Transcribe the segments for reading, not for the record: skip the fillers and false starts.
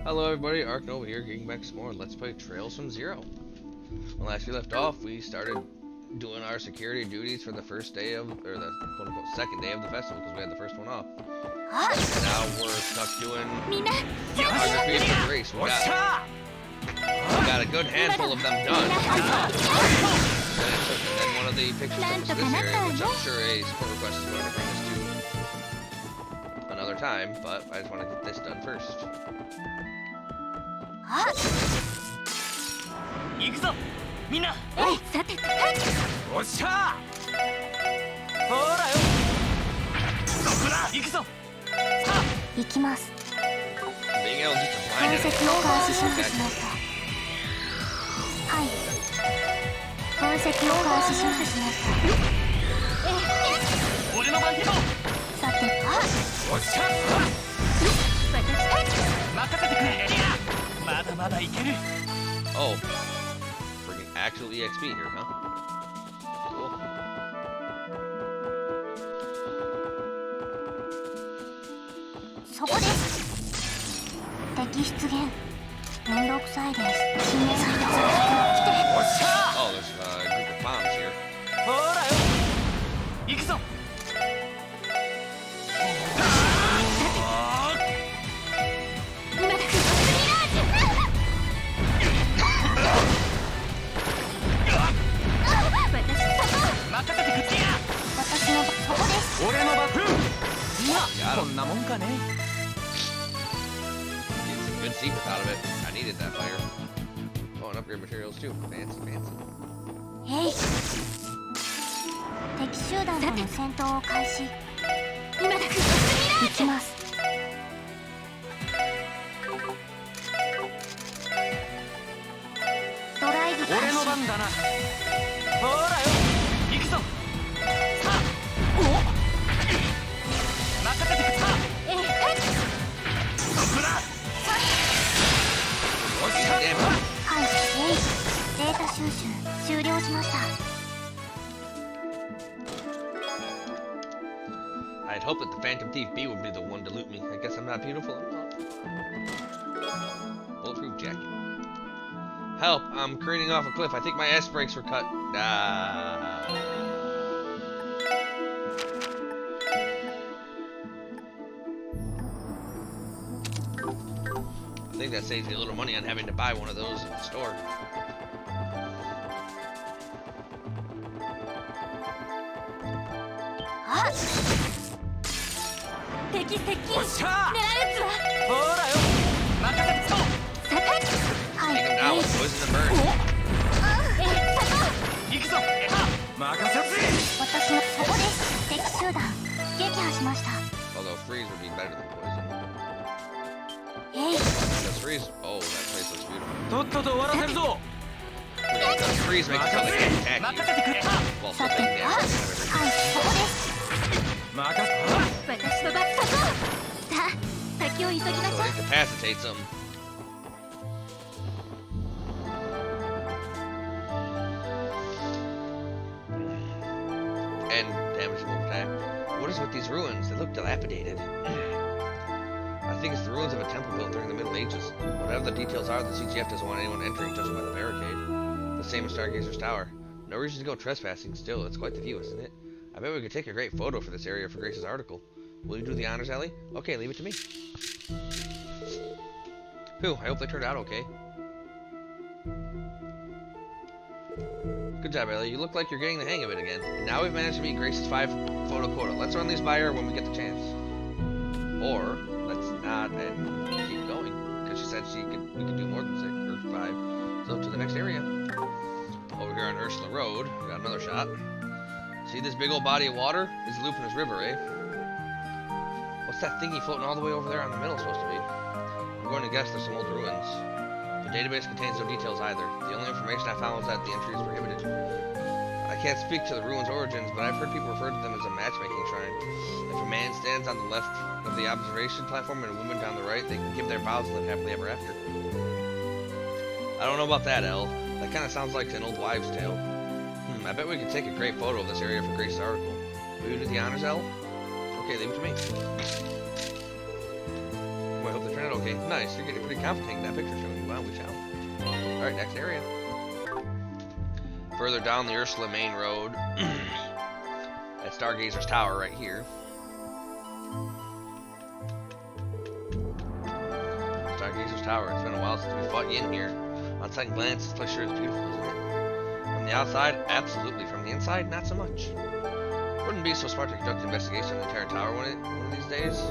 Hello everybody, Ark Nova here, getting back some more Let's Play Trails from Zero. When last we left off, we started doing our security duties for the first day of, or the quote-unquote second day of the festival, because we had the first one off. And now we're stuck doing photography for Grace. We got a good handful of them done. Then one of the pictures took us to this area, which I'm sure a support request is going to bring us to another time, but I just want to get this done first. 行くぞみんなさてとおっしゃほらよそこだ行くぞ行きます。 Being able just to 解 blind 析 it を開始しました。はい。解析を開始しました。俺の番手ださておっしゃ任せてくれまだまだいける Oh, freaking actual EXP here, huh? Cool. そこです。敵出現。めんどくさいです。新年祭だ。おっしゃ Oh, there's a group of bombs here. ほらよ行くぞ今だ。任せてくれ私のそこです。俺のバッグまあこんなもんかね Get some good secrets out of it. I needed that fire. Oh, and upgrade materials too. Fancy, fancy. へい。敵集団との戦闘を開始。今だ。行きます。ドライブ開始。俺の番だなほらよ行くぞさあ任せてくれさあそこだおっしゃはい、データ収集終了しました。 I'd hoped that the Phantom Thief B would be the one to loot me. I guess I'm not beautiful enough. Bulletproof jacket. Help! I'm careening off a cliff. I think my S brakes were cut. Ah. I think that saves me a little money on having to buy one of those at the store. Ah! 敵接近。おっしゃ狙うつわ。ほらよ任せてそうさて。はい。 Take him down with poison and burn. 行くぞ任せるぜ私のそこです。敵集団撃破しました。 Although freeze would be better than poison. へい。 Because freeze. Oh, that place looks beautiful. とっとと終わらせるぞ Because freeze makes it so they can attack 任 you せてくれ while さ still て。 taking あ、 damage. はい、そこです。任せ私のバッグさあ、先を急ぎましょ So う。 it incapacitates them. And damage them over time. What is with these ruins? They look dilapidated. I think it's the ruins of a temple built during the Middle Ages. Whatever the details are, the CGF doesn't want anyone entering judging by the barricade. The same as Stargazer's Tower. No reason to go trespassing. Still, it's quite the view, isn't it? I bet we could take a great photo for this area for Grace's article. Will you do the honors, Ellie? Okay, leave it to me. Phew, I hope they turned out okay. Good job, Ellie. You look like you're getting the hang of it again. Now we've managed to meet Grace's 5 photo quota. Let's run these by her when we get the chance. Or, let's not and keep going. Because she said we could do more than 6 or 5. So to the next area. Over here on Ursula Road, we got another shot. See this big old body of water? It's Lupinus River, eh? What's that thingy floating all the way over there on the middle supposed to be? I'm going to guess there's some old ruins. The database contains no details either. The only information I found was that the entry is prohibited. I can't speak to the ruins' origins, but I've heard people refer to them as a matchmaking shrine. If a man stands on the left of the observation platform and a woman down the right, they can give their vows and live happily ever after. I don't know about that, Elle. That kind of sounds like an old wives' tale. I bet we could take a great photo of this area for Grace's article. Will you do the honors, Elle? Okay, leave it to me. Oh, I hope the internet okay. Nice, you're getting pretty confident in that picture showing you. Wow, we shall. Alright, next area. Further down the Ursula main road. At Stargazer's Tower right here. Stargazer's Tower. It's been a while since we fought you in here. On second glance, this place sure is beautiful, isn't it? From the outside, absolutely. From the inside, not so much. Wouldn't be so smart to conduct an investigation on the entire tower one of these days.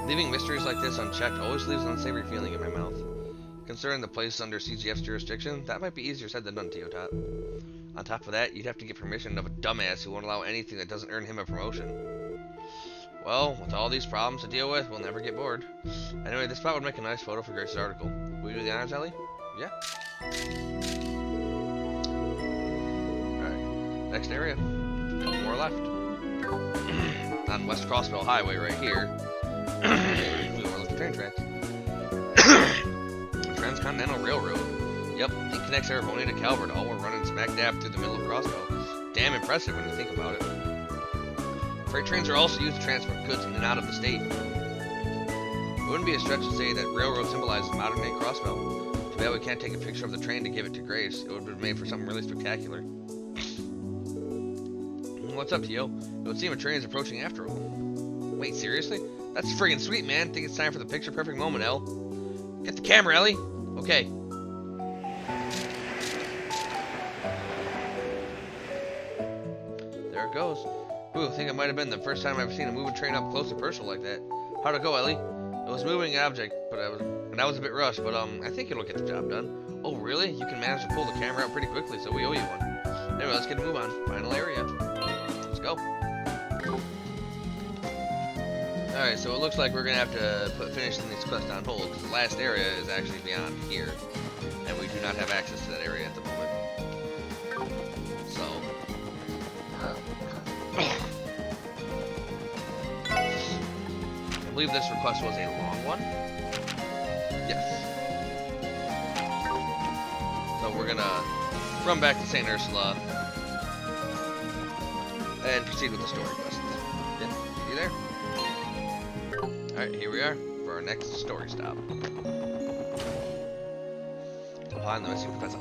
Leaving mysteries like this unchecked always leaves an unsavory feeling in my mouth. Considering the place under CGF's jurisdiction, that might be easier said than done, Teotot. On top of that, you'd have to get permission of a dumbass who won't allow anything that doesn't earn him a promotion. Well, with all these problems to deal with, we'll never get bored. Anyway, this spot would make a nice photo for Grace's article. Will you do the honors, Ellie? Yeah. Alright, next area. Couple more left. On West Crossville Highway right here. We overlook the train tracks. Transcontinental Railroad. Yep, it connects Aravonia to Calvert, all we're running smack dab through the middle of Crossville. Damn impressive when you think about it. Freight trains are also used to transport goods in and out of the state. It wouldn't be a stretch to say that railroad symbolizes modern-day Crossville. Too bad we can't take a picture of the train to give it to Grace. It would have been made for something really spectacular. What's up, Tio? It would seem a train is approaching after all. Wait, seriously? That's friggin' sweet, man. Think it's time for the picture-perfect moment, Elle. Get the camera, Ellie. Okay. There it goes. Ooh, I think it might have been the first time I've seen a moving train up close and personal like that. How'd it go, Ellie? It was a moving object, but I was a bit rushed, but I think it'll get the job done. Oh, really? You can manage to pull the camera out pretty quickly, so we owe you one. Anyway, let's get a move on. Final area. Let's go. Alright, so it looks like we're gonna have to put finishing this quest on hold, because the last area is actually beyond here. And we do not have access to that area at the moment. So. I believe this request was a long one. Yes. So we're gonna run back to St. Ursula and proceed with the story quest. Yeah, you there? Alright, here we are for our next story stop. Find the missing professor.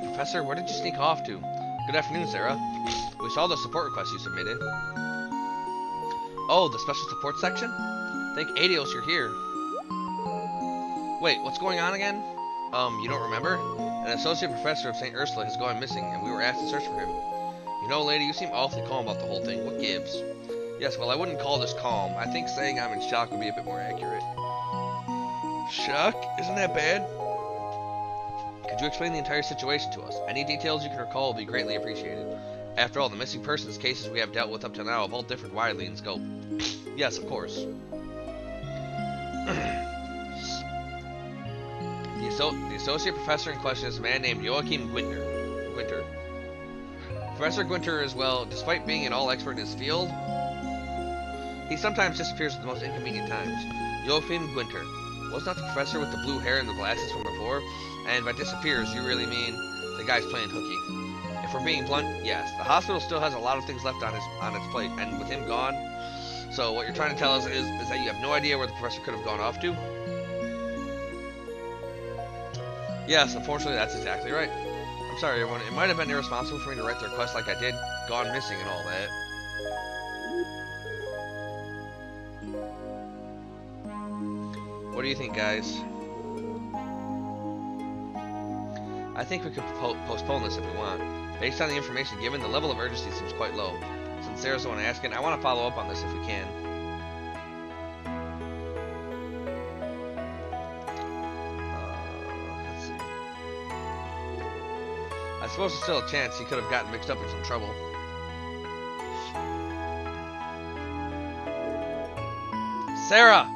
Professor, where did you sneak off to? Good afternoon, Sarah. We saw the support request you submitted. Oh, the special support section? Thank Adios you're here. Wait, what's going on again? You don't remember? An associate professor of St. Ursula has gone missing, and we were asked to search for him. You know, lady, you seem awfully calm about the whole thing. What gives? Yes, well, I wouldn't call this calm. I think saying I'm in shock would be a bit more accurate. Shock? Isn't that bad? Could you explain the entire situation to us? Any details you can recall will be greatly appreciated. After all, the missing persons cases we have dealt with up to now have all differed widely in scope. Yes, of course. The associate professor in question is a man named Joachim Gwinter. Professor Gwinter is, well, despite being an all-expert in his field, he sometimes disappears at the most inconvenient times. Joachim Gwinter. Was not the professor with the blue hair and the glasses from before? And by disappears, you really mean the guy's playing hooky. If we're being blunt, yes. The hospital still has a lot of things left on its plate, and with him gone, so what you're trying to tell us is that you have no idea where the professor could have gone off to? Yes, unfortunately, that's exactly right. I'm sorry, everyone. It might have been irresponsible for me to write the request like I did, gone missing and all that. What do you think, guys? I think we could postpone this if we want. Based on the information given, the level of urgency seems quite low. Since Sarah's the one asking, I want to follow up on this if we can. Let's see. I suppose there's still a chance he could have gotten mixed up in some trouble. Sarah!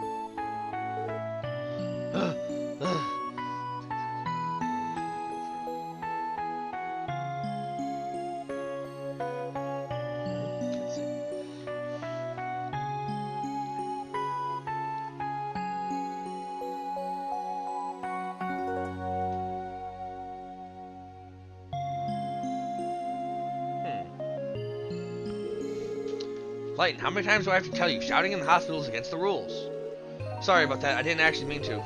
Lighten, how many times do I have to tell you? Shouting in the hospital is against the rules. Sorry about that, I didn't actually mean to.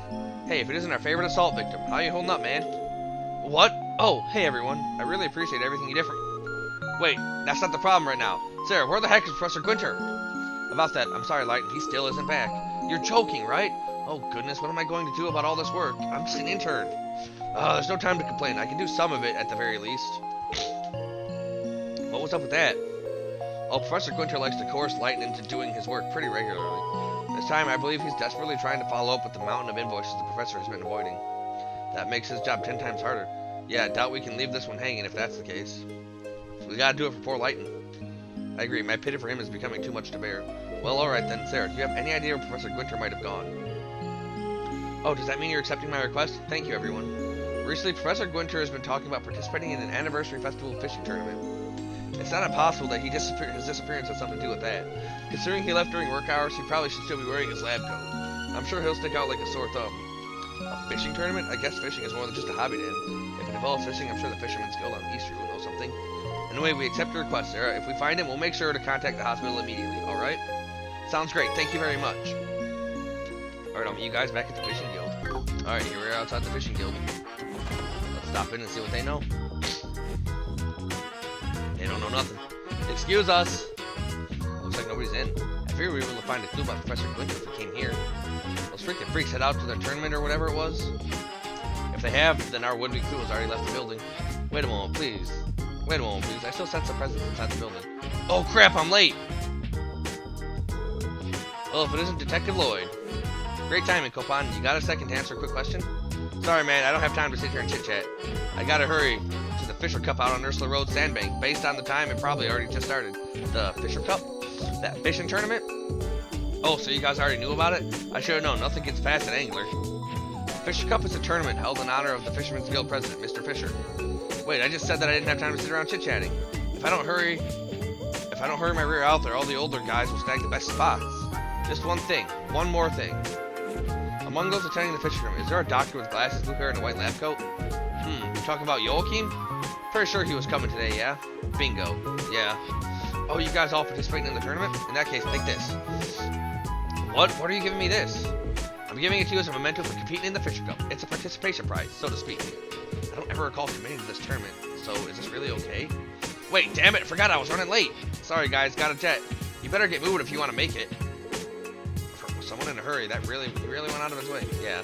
Hey, if it isn't our favorite assault victim, how you holding up, man? What? Oh, hey everyone. I really appreciate everything you did for me. Wait, that's not the problem right now. Sarah, where the heck is Professor Gwynter? About that, I'm sorry, Lighten, he still isn't back. You're joking, right? Oh goodness, what am I going to do about all this work? I'm just an intern. There's no time to complain. I can do some of it at the very least. What was up with that? Oh, Professor Gwynter likes to coerce Lighten into doing his work pretty regularly. This time, I believe he's desperately trying to follow up with the mountain of invoices the professor has been avoiding. That makes his job 10 times harder. Yeah, I doubt we can leave this one hanging if that's the case. We gotta do it for poor Lighten. I agree, my pity for him is becoming too much to bear. Well, alright then, Sarah, do you have any idea where Professor Gwynter might have gone? Oh, does that mean you're accepting my request? Thank you, everyone. Recently, Professor Gwynter has been talking about participating in an anniversary festival fishing tournament. It's not impossible that his disappearance has something to do with that. Considering he left during work hours, he probably should still be wearing his lab coat. I'm sure he'll stick out like a sore thumb. A fishing tournament? I guess fishing is more than just a hobby to him. If it involves fishing, I'm sure the Fisherman's Guild on Easter will know something. Anyway, we accept your request, Sarah. If we find him, we'll make sure to contact the hospital immediately, alright? Sounds great. Thank you very much. Alright, I'll meet you guys back at the Fishing Guild. Alright, here we are outside the Fishing Guild. Let's stop in and see what they know. They don't know nothing. Excuse us! Looks like nobody's in. I figured we were able to find a clue about Professor Gwynter if we came here. Those freaking freaks head out to their tournament or whatever it was. If they have, then our would-be clue has already left the building. Wait a moment, please. Wait a moment, please. I still sense a presence inside the building. Oh crap, I'm late! Well, if it isn't Detective Lloyd. Great timing, Copan. You got a second to answer a quick question? Sorry, man, I don't have time to sit here and chit-chat. I gotta hurry to the Fisher Cup out on Ursula Road Sandbank. Based on the time, it probably already just started. The Fisher Cup? That fishing tournament? Oh, so you guys already knew about it? I should have known. Nothing gets past an angler. Fisher Cup is a tournament held in honor of the Fisherman's Guild president, Mr. Fisher. Wait, I just said that I didn't have time to sit around chit-chatting. If I don't hurry my rear out there, all the older guys will snag the best spots. Just one more thing. Among those attending the fishing tournament, is there a doctor with glasses, blue hair, and a white lab coat? You talking about Joachim? Pretty sure he was coming today, yeah? Bingo. Yeah. Oh, you guys all participating in the tournament? In that case, take this. What? What are you giving me this? I'm giving it to you as a memento for competing in the Fisher Cup. It's a participation prize, so to speak. I don't ever recall committing to this tournament, so is this really okay? Wait, damn it, I forgot I was running late. Sorry guys, got a jet. You better get moving if you want to make it. For someone in a hurry, he really went out of his way. Yeah.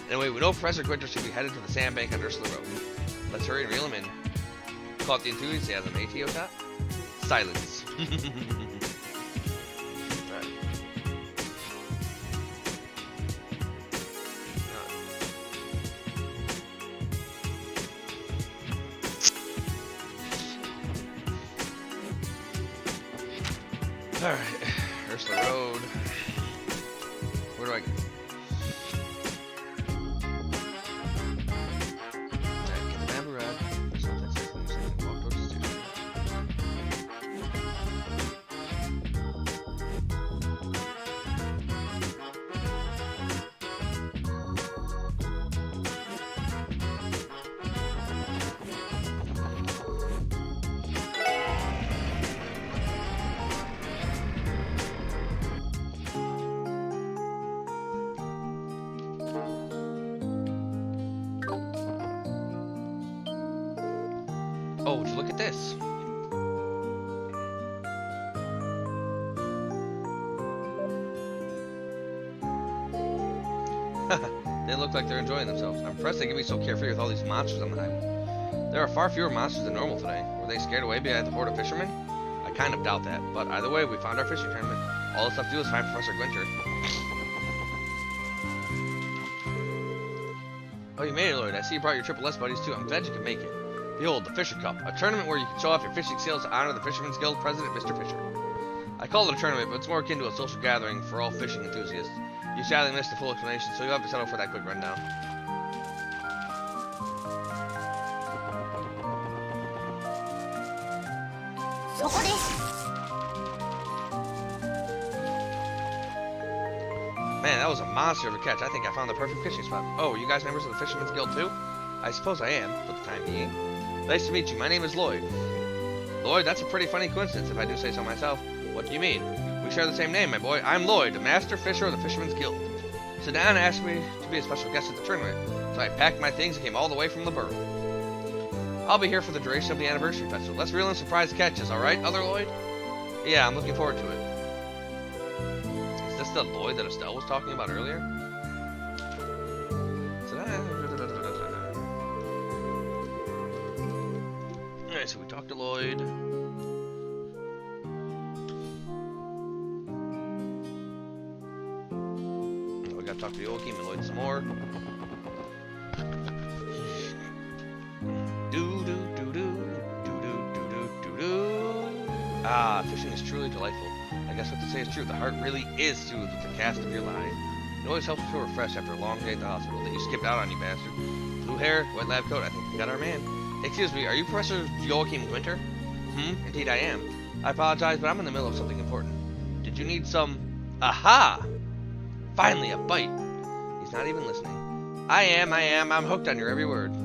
Anyway, we know Professor Gwynter should be headed to the sandbank on Ursula Road. Let's hurry and reel him in. Caught the enthusiasm, ATO top? Silence. Alright, Ursula Road. Where do I go? Get the bamboo rod. There's nothing safe when you say you walk towards the station. Oh, would you look at this? They look like they're enjoying themselves. I'm impressed they can be so carefree with all these monsters on the highway. There are far fewer monsters than normal today. Were they scared away by the horde of fishermen? I kind of doubt that, but either way, we found our fishing tournament. All that's left to do is find Professor Gwynter. Oh, you made it, Lloyd. I see you brought your Triple S buddies too. I'm glad you could make it. Behold, the Fisher Cup, a tournament where you can show off your fishing skills to honor the Fisherman's Guild president, Mr. Fisher. I call it a tournament, but it's more akin to a social gathering for all fishing enthusiasts. You sadly missed the full explanation, so you'll have to settle for that quick rundown. Man, that was a monster of a catch. I think I found the perfect fishing spot. Oh, are you guys members of the Fisherman's Guild too? I suppose I am, for the time being. Nice to meet you. My name is Lloyd. Lloyd, that's a pretty funny coincidence if I do say so myself. What do you mean? We share the same name, my boy. I'm Lloyd, a master fisher of the Fisherman's Guild. Sedan asked me to be a special guest at the tournament, so I packed my things and came all the way from the borough. I'll be here for the duration of the anniversary festival. Let's reel in surprise catches, alright, other Lloyd? Yeah, I'm looking forward to it. Is this the Lloyd that Estelle was talking about earlier? Alright, so we talked to Lloyd. We gotta talk to Joachim and Lloyd some more. Ah, fishing is truly delightful. I guess what to say is true. The heart really is soothed with the cast of your line. It always helps to feel refreshed after a long day at the hospital. Then you skipped out on you, bastard. Blue hair, white lab coat. I think we got our man. Excuse me, are you Professor Joachim Winter? Indeed I am. I apologize, but I'm in the middle of something important. Did you need some... Aha! Finally, a bite. He's not even listening. I am. I'm hooked on your every word.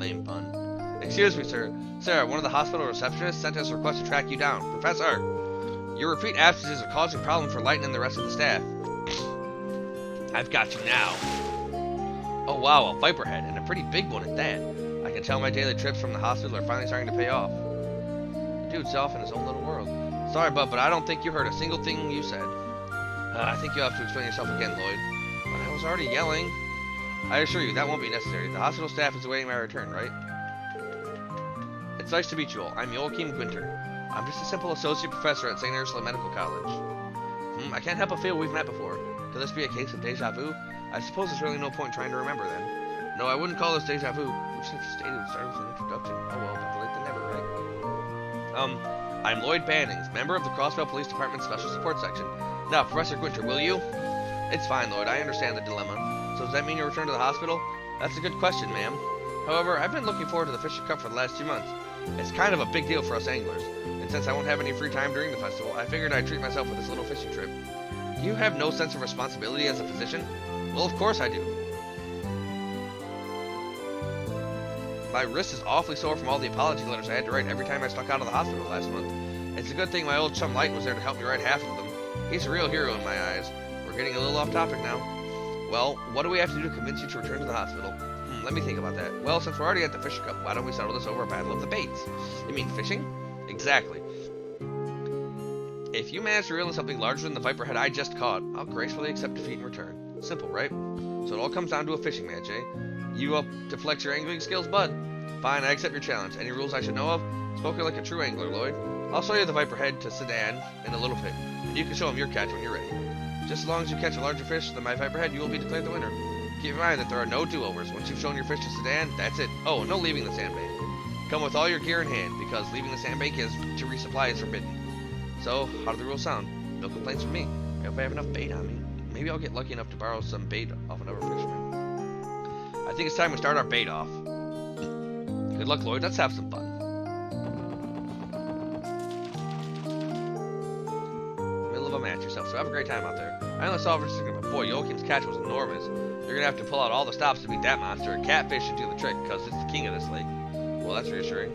Lame pun. Excuse me, sir. Sarah, one of the hospital receptionists, sent us a request to track you down. Professor, your repeat absences are causing problems for Lighten and the rest of the staff. I've got you now. Oh wow, a viper head, and a pretty big one at that. I can tell my daily trips from the hospital are finally starting to pay off. The dude's off in his own little world. Sorry, bud, but I don't think you heard a single thing you said. I think you'll have to explain yourself again, Lloyd. But I was already yelling. I assure you, that won't be necessary. The hospital staff is awaiting my return, right? It's nice to meet you all. I'm Joachim Gwinter. I'm just a simple associate professor at St. Ursula Medical College. I can't help but feel we've met before. Could this be a case of deja vu? I suppose there's really no point trying to remember then. No, I wouldn't call this deja vu. We should have stated it started with an introduction. Oh well, better late than never, right? I'm Lloyd Bannings, member of the Crossville Police Department Special Support Section. Now, Professor Gwinter, will you? It's fine, Lloyd. I understand the dilemma. So does that mean you return to the hospital? That's a good question, ma'am. However, I've been looking forward to the Fisher Cup for the last 2 months. It's kind of a big deal for us anglers, and since I won't have any free time during the festival, I figured I'd treat myself with this little fishing trip. You have no sense of responsibility as a physician? Well, of course I do. My wrist is awfully sore from all the apology letters I had to write every time I stuck out of the hospital last month. It's a good thing my old chum Light was there to help me write half of them. He's a real hero in my eyes. We're getting a little off topic now. Well, what do we have to do to convince you to return to the hospital? Let me think about that. Well, since we're already at the Fisher Cup, why don't we settle this over a battle of the baits? You mean fishing? Exactly. If you manage to reel in something larger than the viper head I just caught, I'll gracefully accept defeat in return. Simple, right? So it all comes down to a fishing match, eh? You up to flex your angling skills, bud? Fine, I accept your challenge. Any rules I should know of? Spoken like a true angler, Lloyd. I'll show you the viper head to Sedan in a little bit, and you can show him your catch when you're ready. Just as long as you catch a larger fish than my viper head, you will be declared the winner. Keep in mind that there are no do-overs. Once you've shown your fish to Sedan, that's it. Oh, no leaving the sandbank. Come with all your gear in hand, because leaving the sandbank is to resupply is forbidden. So, how do the rules sound? No complaints from me. I hope I have enough bait on me. Maybe I'll get lucky enough to borrow some bait off another fisherman. I think it's time we start our bait off. Good luck, Lloyd. Let's have some fun. Middle of a match yourself, so have a great time out there. I only saw for a second, but boy, Joachim's catch was enormous. You're gonna have to pull out all the stops to beat that monster. A catfish should do the trick, because it's the king of this lake. Well, that's reassuring.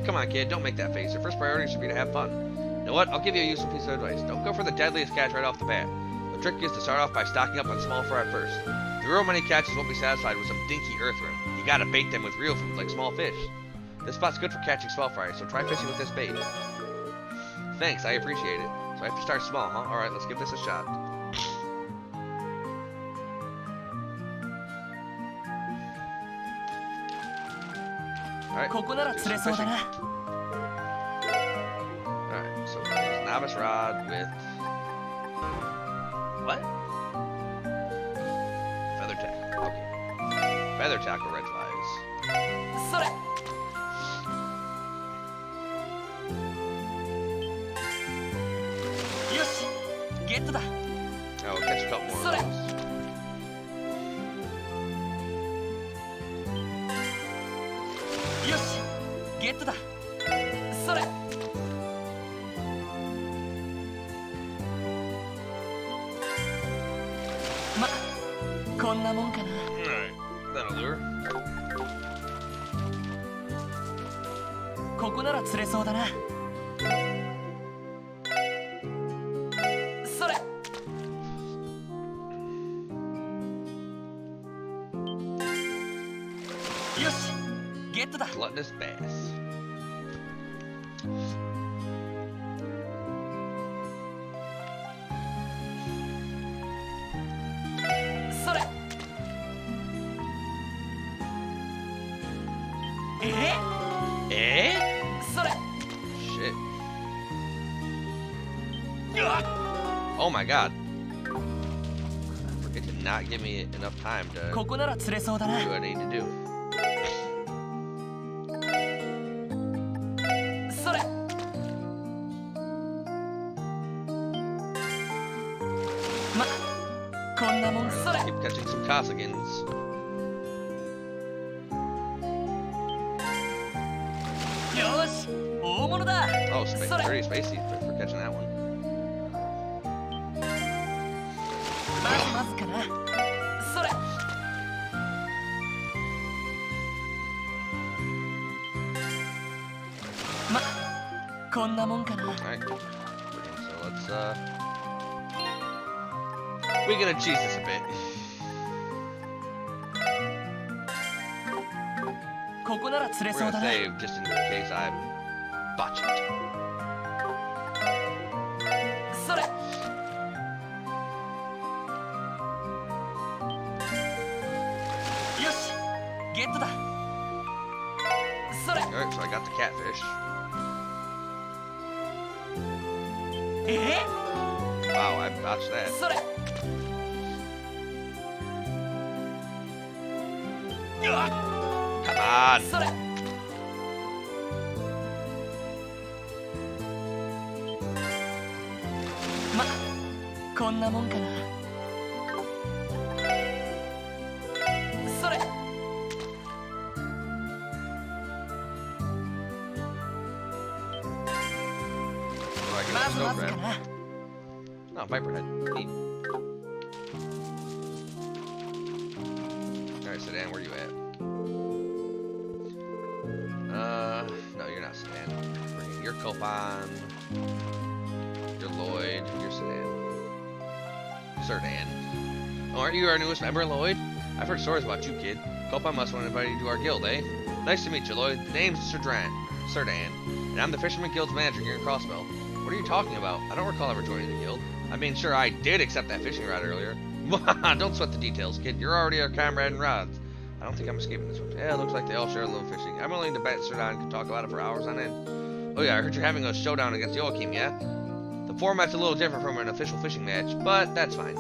Come on, kid, don't make that face. Your first priority should be to have fun. You know what? I'll give you a useful piece of advice. Don't go for the deadliest catch right off the bat. The trick is to start off by stocking up on small fry first. The real many catches won't be satisfied with some dinky earthworm. You gotta bait them with real food, like small fish. This spot's good for catching small fry, so try fishing with this bait. Thanks, I appreciate it. So I have to start small, huh? Alright, let's give this a shot. Alright, Alright, so use novice rod with... What? Feather tackle, okay. Feather tackle, red flies. それ よしゲットだ Oh, we'll catch a couple more of Sorry. those. よしゲットだそれまこんなもんかな Alright, that'll lure. ここなら釣れそうだなットだ。 Gluttonous bass. それ。それ。 Shit. うわっ Oh my god. It did not give me enough time to ここなら釣れそうだ do な。 what I need to do. それ。ま、こんなもん。それ。 Keep catching some Cossagans. よーし、大物だ。 Oh, space, それ。 pretty spacey for catching that one. まずかな。それ。ま、こんなもんかな。 Alright. So let's, we're gonna cheese this a bit. ここなら釣れ We're そう gonna だな。 save just in case I botch it. それ。よし、ゲットだ。それ。 Alright, so I got the catfish. Wow, I botched that. それ。うわっ Come on! それ。ま、こんなもんかな。それ。 Oh, I can ま just ず go まず grab. かな。 Oh, Viper head. Neat. Alright, Sedan, where you at? No, you're not Sedan. You're Copan. You're Lloyd. You're Sedan. Serdan. Oh, aren't you our newest member, Lloyd? I've heard stories about you, kid. Copan must want to invite you to our guild, eh? Nice to meet you, Lloyd. The name's Serdan, and I'm the Fisherman Guild's manager here in Crossbell. What are you talking about? I don't recall ever joining the guild. I mean, sure, I did accept that fishing rod earlier. Don't sweat the details, kid. You're already our comrade in rods. I don't think I'm escaping this one. Yeah, it looks like they all share a love of fishing. I'm willing to bet Serdan could talk about it for hours on end. Oh yeah, I heard you're having a showdown against Joachim, yeah? The format's a little different from an official fishing match, but that's fine.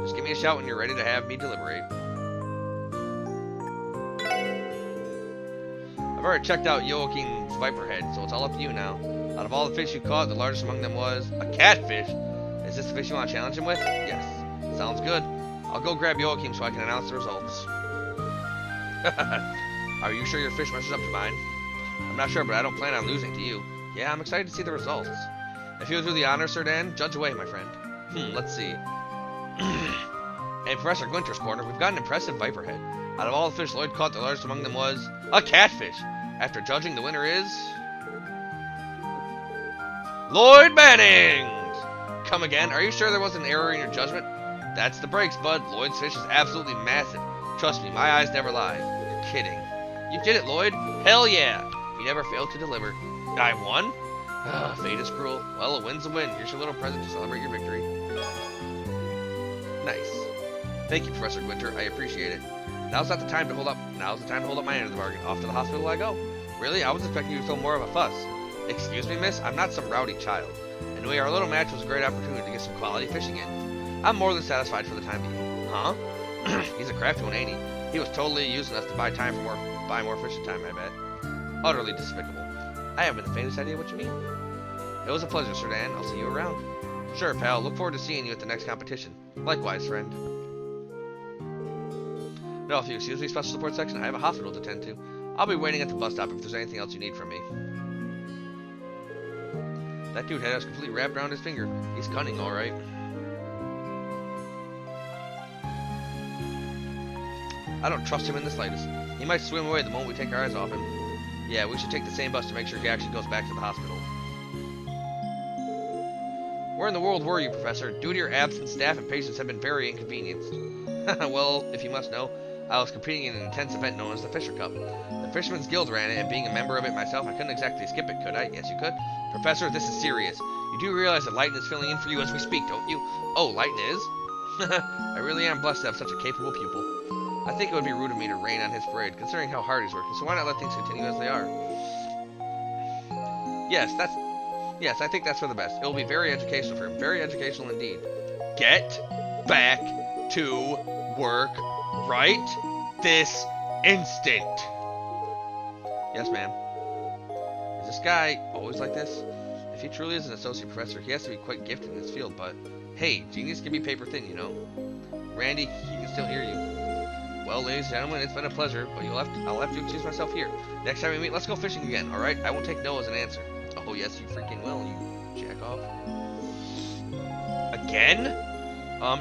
Just give me a shout when you're ready to have me deliberate. I've already checked out Joachim's viper head, so it's all up to you now. Out of all the fish you caught, the largest among them was a catfish. Is this the fish you want to challenge him with? Yes. Sounds good. I'll go grab Joachim so I can announce the results. Are you sure your fish measures up to mine? I'm not sure, but I don't plan on losing to you. Yeah, I'm excited to see the results. If you'll do the honor, Serdan, judge away, my friend. Let's see. In Professor Gwinter's corner, we've got an impressive viper head. Out of all the fish Lloyd caught, the largest among them was a catfish. After judging, the winner is Lloyd Mannings! Come again? Are you sure there wasn't an error in your judgment? That's the breaks, bud. Lloyd's fish is absolutely massive. Trust me, my eyes never lie. You're kidding. You did it, Lloyd. Hell yeah. You never failed to deliver. I won? Fate is cruel. Well, a win's a win. Here's your little present to celebrate your victory. Nice. Thank you, Professor Gwinter. I appreciate it. Now's the time to hold up my end of the bargain. Off to the hospital I go. Really? I was expecting you to throw more of a fuss. Excuse me, miss? I'm not some rowdy child. Anyway, our little match was a great opportunity to get some quality fishing in. I'm more than satisfied for the time being. Huh? He's a crafty one, ain't he? He was totally using us to buy more fishing time, I bet. Utterly despicable. I haven't the faintest idea what you mean. It was a pleasure, Serdan. I'll see you around. Sure, pal. Look forward to seeing you at the next competition. Likewise, friend. No, if you excuse me, special support section, I have a hospital to tend to. I'll be waiting at the bus stop if there's anything else you need from me. That dude had us completely wrapped around his finger. He's cunning, alright. I don't trust him in the slightest. He might swim away the moment we take our eyes off him. Yeah, we should take the same bus to make sure he actually goes back to the hospital. Where in the world were you, Professor? Due to your absence, staff and patients have been very inconvenienced. Well, if you must know, I was competing in an intense event known as the Fisher Cup. The Fisherman's Guild ran it, and being a member of it myself, I couldn't exactly skip it, could I? Yes, you could. Professor, this is serious. You do realize that Lighten is filling in for you as we speak, don't you? Oh, Lighten is? I really am blessed to have such a capable pupil. I think it would be rude of me to rain on his parade, considering how hard he's working, so why not let things continue as they are? Yes, I think that's for the best. It will be very educational for him. Very educational indeed. Get back to work right this instant. Yes, ma'am. Is this guy always like this? If he truly is an associate professor, he has to be quite gifted in this field, but hey, genius can be paper thin, you know. Randy, he can still hear you. Well, ladies and gentlemen, it's been a pleasure, but I'll have to excuse myself here. Next time we meet, let's go fishing again, alright? I won't take no as an answer. Oh, yes, you freaking will, you jack off. Again?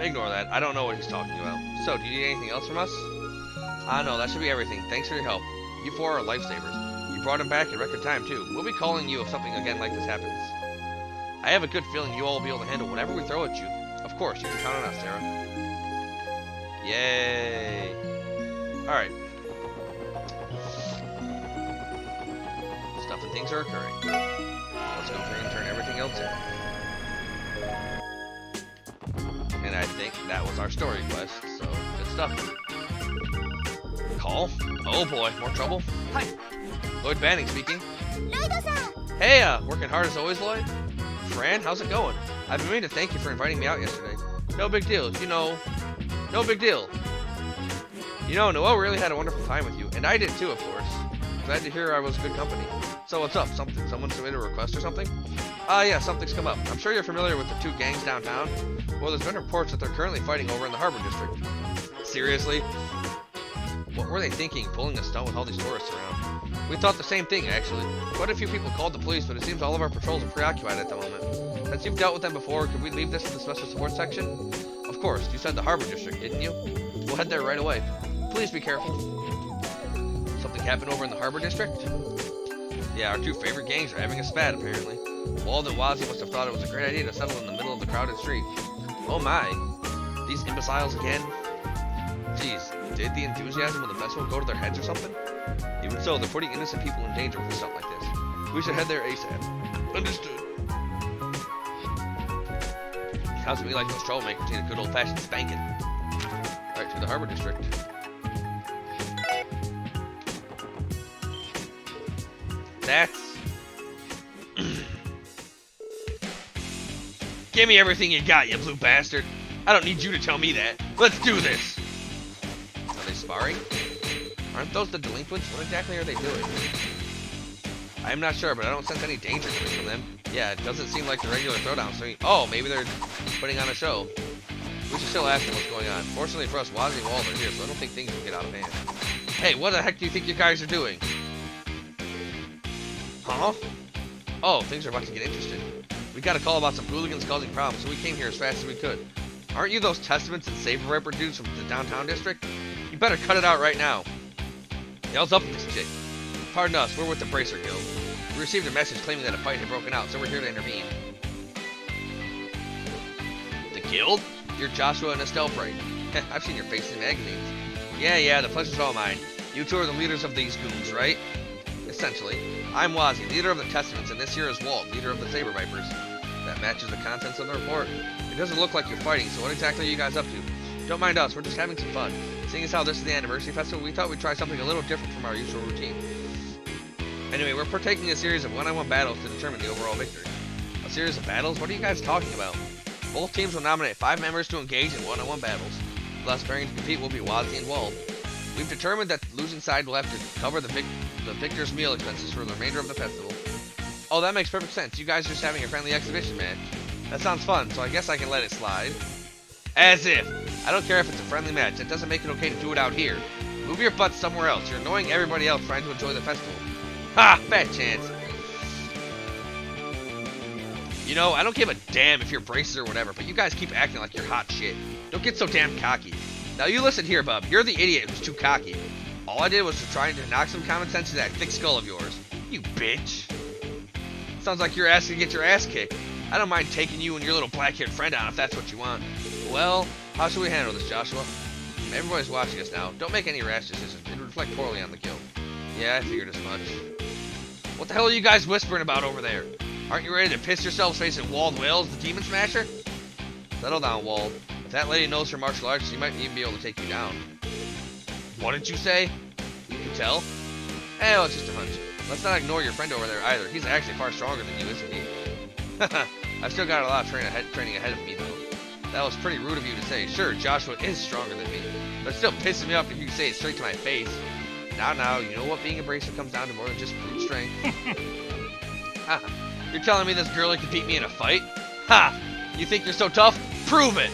Ignore that. I don't know what he's talking about. So, do you need anything else from us? No, that should be everything. Thanks for your help. You four are lifesavers. You brought him back in record time, too. We'll be calling you if something again like this happens. I have a good feeling you all will be able to handle whatever we throw at you. Of course, you can count on us, Sarah. Yay. Alright. Stuff and things are occurring. Let's go through and turn everything else in. And I think that was our story quest, so good stuff. Call? Oh boy, more trouble? Hi. Lloyd Banning speaking. Hey, working hard as always, Lloyd? Fran, how's it going? I've been meaning to thank you for inviting me out yesterday. No big deal, you know. No big deal. You know, Noelle really had a wonderful time with you, and I did too, of course. Glad to hear I was good company. So what's up? Someone submitted a request or something? Yeah, something's come up. I'm sure you're familiar with the two gangs downtown. Well, there's been reports that they're currently fighting over in the Harbor District. Seriously? What were they thinking, pulling a stunt with all these tourists around? We thought the same thing, actually. Quite a few people called the police, but it seems all of our patrols are preoccupied at the moment. Since you've dealt with them before, could we leave this to the special support section? Of course, you said the Harbor District, didn't you? We'll head there right away. Please be careful. Something happened over in the Harbor District? Yeah, our two favorite gangs are having a spat, apparently. Wald and Wazzy must have thought it was a great idea to settle in the middle of the crowded street. Oh my. These imbeciles again? Jeez, did the enthusiasm of the festival go to their heads or something? Even so, they're putting innocent people in danger with stuff like this. We should head there ASAP. Understood. How's it we like those troublemakers need a good old-fashioned spanking? Alright, to the Harbor District. That's... Give me everything you got, you blue bastard. I don't need you to tell me that. Let's do this! Are they sparring? Aren't those the delinquents? What exactly are they doing? I'm not sure, but I don't sense any danger coming from them. Yeah, it doesn't seem like the regular throwdown. So oh, maybe they're putting on a show. We should still ask them what's going on. Fortunately for us, Wazzy and Wald are here, so I don't think things will get out of hand. Hey, what the heck do you think you guys are doing? Huh? Oh, things are about to get interesting. We got a call about some hooligans causing problems, so we came here as fast as we could. Aren't you those Testaments and Saber Viper dudes from the downtown district? You better cut it out right now. Yell's up with this chick. Pardon us, we're with the Bracer Guild. We received a message claiming that a fight had broken out, so we're here to intervene. The Guild? You're Joshua and Estelle Bright. I've seen your face in magazines. Yeah, the pleasure's all mine. You two are the leaders of these goons, right? Essentially. I'm Wazzy, leader of the Testaments, and this here is Walt, leader of the Saber Vipers. That matches the contents of the report. It doesn't look like you're fighting, so what exactly are you guys up to? Don't mind us, we're just having some fun. Seeing as how this is the anniversary festival, we thought we'd try something a little different from our usual routine. Anyway, we're partaking in a series of one-on-one battles to determine the overall victory. A series of battles? What are you guys talking about? Both teams will nominate 5 members to engage in one-on-one battles. The last pairing to compete will be Wazzy and Wald. We've determined that the losing side will have to cover the victor's meal expenses for the remainder of the festival. Oh, that makes perfect sense. You guys are just having a friendly exhibition match. That sounds fun, so I guess I can let it slide. As if! I don't care if it's a friendly match. That doesn't make it okay to do it out here. Move your butts somewhere else. You're annoying everybody else trying to enjoy the festival. Ha! Fat chance. You know, I don't give a damn if you're braces or whatever, but you guys keep acting like you're hot shit. Don't get so damn cocky. Now you listen here, bub. You're the idiot who's too cocky. All I did was trying to knock some common sense into that thick skull of yours. You bitch. Sounds like you're asking to get your ass kicked. I don't mind taking you and your little black-haired friend on if that's what you want. Well, how should we handle this, Joshua? Everybody's watching us now. Don't make any rash decisions. It would reflect poorly on the guild. Yeah, I figured as much. What the hell are you guys whispering about over there? Aren't you ready to piss yourselves facing Wald Wales, the Demon Smasher? Settle down, Wald. If that lady knows her martial arts, she might even be able to take you down. What did you say? You can tell? Eh, well, it's just a hunch. Let's not ignore your friend over there either. He's actually far stronger than you, isn't he? I've still got a lot of training ahead of me, though. That was pretty rude of you to say. Sure, Joshua is stronger than me, but it still pisses me off if you say it straight to my face. Now, you know what being a bracer comes down to more than just brute strength. You're telling me this girlie could beat me in a fight? Ha! You think you're so tough? Prove it!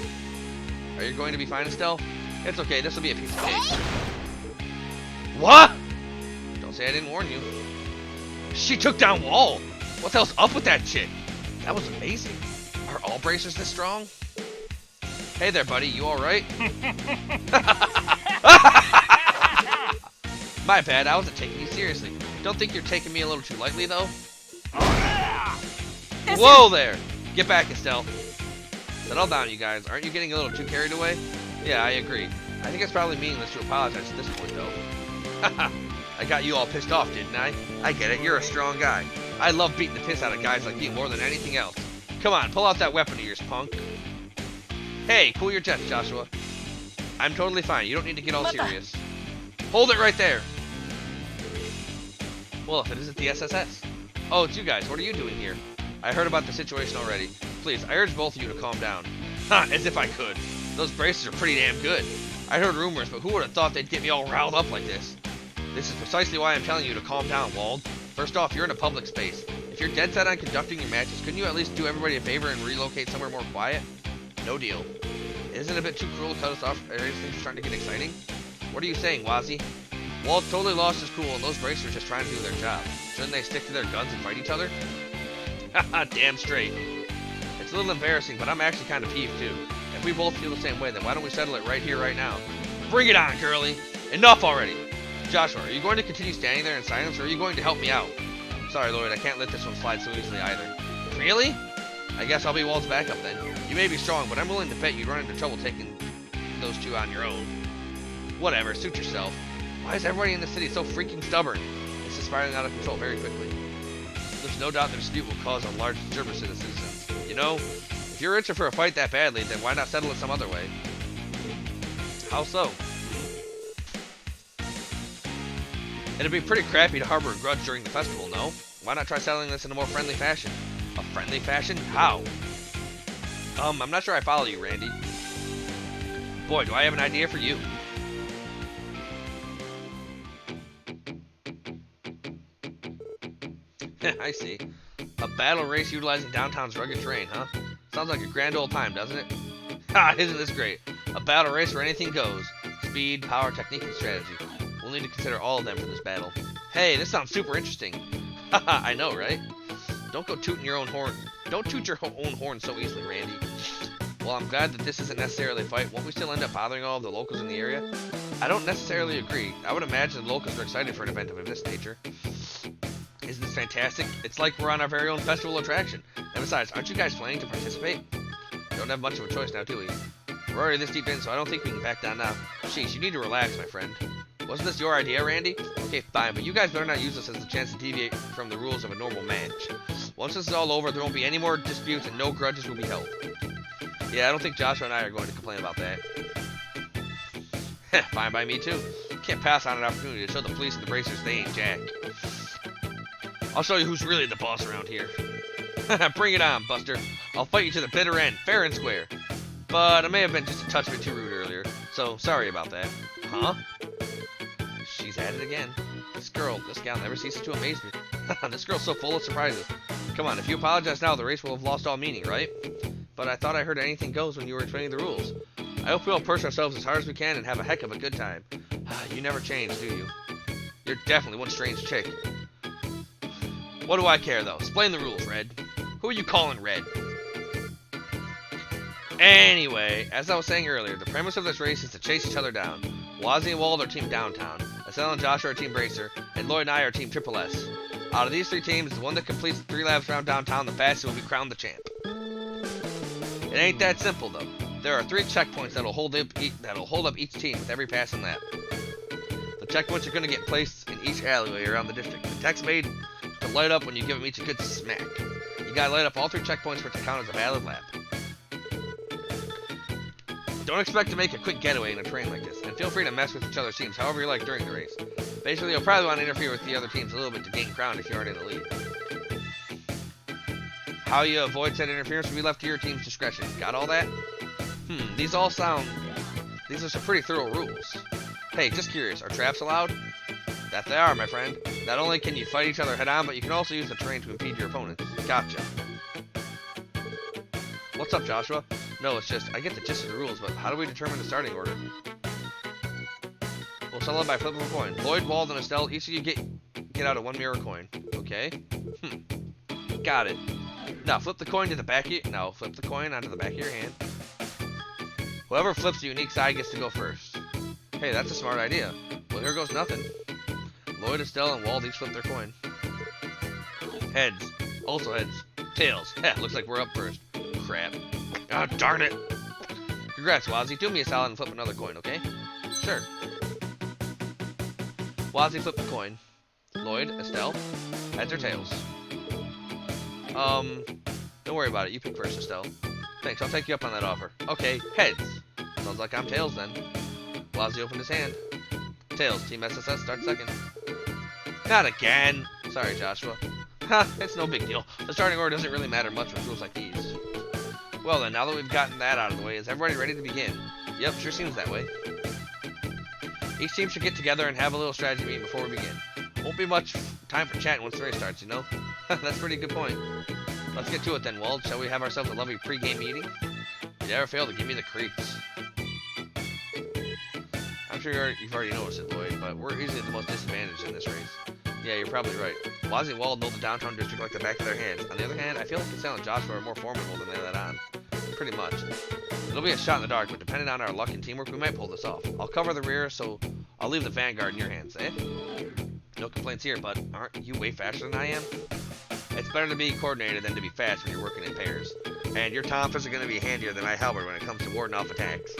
Are you going to be fine, Estelle? It's okay, this will be a piece of cake. What? Don't say I didn't warn you. She took down Wald! What the hell's up with that chick? That was amazing. Are all bracers this strong? Hey there, buddy, you alright? My bad, I wasn't taking you seriously. Don't think you're taking me a little too lightly, though? Whoa there! Get back, Estelle. Settle down, you guys. Aren't you getting a little too carried away? Yeah, I agree. I think it's probably meaningless to apologize at this point, though. I got you all pissed off, didn't I? I get it, you're a strong guy. I love beating the piss out of guys like you more than anything else. Come on, pull out that weapon of yours, punk. Hey, cool your jets, Joshua. I'm totally fine. You don't need to get all serious. Hold it right there. Well, if it isn't the SSS. Oh, it's you guys. What are you doing here? I heard about the situation already. Please, I urge both of you to calm down. Ha, as if I could. Those braces are pretty damn good. I heard rumors, but who would have thought they'd get me all riled up like this? This is precisely why I'm telling you to calm down, Wald. First off, you're in a public space. If you're dead set on conducting your matches, couldn't you at least do everybody a favor and relocate somewhere more quiet? No deal. Isn't it a bit too cruel to cut us off as things are starting to get exciting? What are you saying, Wazzy? Wald totally lost his cool and those bracers are just trying to do their job. Shouldn't they stick to their guns and fight each other? Haha, damn straight. It's a little embarrassing, but I'm actually kind of peeved too. If we both feel the same way, then why don't we settle it right here, right now? Bring it on, girlie! Enough already! Joshua, are you going to continue standing there in silence, or are you going to help me out? Sorry, Lloyd, I can't let this one slide so easily either. Really? I guess I'll be Wald's backup then. You may be strong, but I'm willing to bet you'd run into trouble taking those two on your own. Whatever, suit yourself. Why is everybody in the city so freaking stubborn? This is spiraling out of control very quickly. There's no doubt the dispute will cause a large disturbance to the citizens. You know, if you're itching for a fight that badly, then why not settle it some other way? How so? It'd be pretty crappy to harbor a grudge during the festival, no? Why not try settling this in a more friendly fashion? A friendly fashion? How? I'm not sure I follow you, Randy. Boy, do I have an idea for you. I see. A battle race utilizing downtown's rugged terrain, huh? Sounds like a grand old time, doesn't it? Ha! Isn't this great? A battle race where anything goes. Speed, power, technique, and strategy. We'll need to consider all of them for this battle. Hey, this sounds super interesting. Haha, I know, right? Don't go tooting your own horn. Don't toot your own horn so easily, Randy. Well, I'm glad that this isn't necessarily a fight. Won't we still end up bothering all of the locals in the area? I don't necessarily agree. I would imagine the locals are excited for an event of this nature. Isn't this fantastic? It's like we're on our very own festival attraction. And besides, aren't you guys planning to participate? Don't have much of a choice now, do we? We're already this deep in, so I don't think we can back down now. Sheesh, you need to relax, my friend. Wasn't this your idea, Randy? Okay, fine, but you guys better not use this as a chance to deviate from the rules of a normal match. Once this is all over, there won't be any more disputes and no grudges will be held. Yeah, I don't think Joshua and I are going to complain about that. Fine by me, too. Can't pass on an opportunity to show the police and the bracers they ain't jack. I'll show you who's really the boss around here. Bring it on, Buster. I'll fight you to the bitter end, fair and square. But I may have been just a touch bit too rude earlier, so sorry about that. Huh? She's at it again. This gal never ceases to amaze me. This girl's so full of surprises. Come on, if you apologize now, the race will have lost all meaning, right? But I thought I heard anything goes when you were explaining the rules. I hope we all push ourselves as hard as we can and have a heck of a good time. You never change, do you? You're definitely one strange chick. What do I care, though? Explain the rules, Red. Who are you calling Red? Anyway, as I was saying earlier, the premise of this race is to chase each other down. Wazzy and Wald are Team Downtown, Estelle and Joshua are Team Bracer, and Lloyd and I are Team Triple S. Out of these three teams, the one that completes 3 laps around downtown the fastest will be crowned the champ. It ain't that simple, though. There are 3 checkpoints that'll hold up each team with every passing lap. The checkpoints are going to get placed in each alleyway around the district. The text made to light up when you give them each a good smack. You gotta light up all 3 checkpoints for it to count as a valid lap. Don't expect to make a quick getaway in a terrain like this, and feel free to mess with each other's teams however you like during the race. Basically, you'll probably want to interfere with the other teams a little bit to gain ground if you aren't in the lead. How you avoid said interference will be left to your team's discretion. Got all that? These are some pretty thorough rules. Hey, just curious, are traps allowed? That they are, my friend. Not only can you fight each other head on, but you can also use the terrain to impede your opponents. Gotcha. What's up, Joshua? No, it's just, I get the gist of the rules, but how do we determine the starting order? We'll settle it by flipping a coin. Lloyd, Wald, and Estelle, each of you get out a 1 mirror coin. Okay? Got it. Now, flip the coin to the back of your... No, flip the coin onto the back of your hand. Whoever flips the unique side gets to go first. Hey, that's a smart idea. Well, here goes nothing. Lloyd, Estelle, and Wald each flip their coin. Heads. Also heads. Tails. Heh, looks like we're up first. Crap. Ah, darn it. Congrats, Wazzy. Do me a solid and flip another coin, okay? Sure. Wazzy flipped the coin. Lloyd, Estelle, heads or tails? Don't worry about it. You pick first, Estelle. Thanks, I'll take you up on that offer. Okay, heads. Sounds like I'm tails then. Wazzy opened his hand. Tails, Team SSS, start second. Not again. Sorry, Joshua. Ha, it's no big deal. The starting order doesn't really matter much with rules like these. Well then, now that we've gotten that out of the way, is everybody ready to begin? Yep, sure seems that way. Each team should get together and have a little strategy meeting before we begin. Won't be much time for chatting once the race starts, you know? That's a pretty good point. Let's get to it then, Wald. Shall we have ourselves a lovely pre-game meeting? You never fail to give me the creeps. I'm sure you've already noticed it, Lloyd, but we're easily the most disadvantaged in this race. Yeah, you're probably right. Wazzy and Wald know the downtown district like the back of their hands. On the other hand, I feel like Cassell and Joshua are more formidable than they let on. Pretty much. It'll be a shot in the dark, but depending on our luck and teamwork, we might pull this off. I'll cover the rear, so I'll leave the vanguard in your hands, eh? No complaints here, but aren't you way faster than I am? It's better to be coordinated than to be fast when you're working in pairs. And your Tomphas are going to be handier than my halberd when it comes to warding off attacks.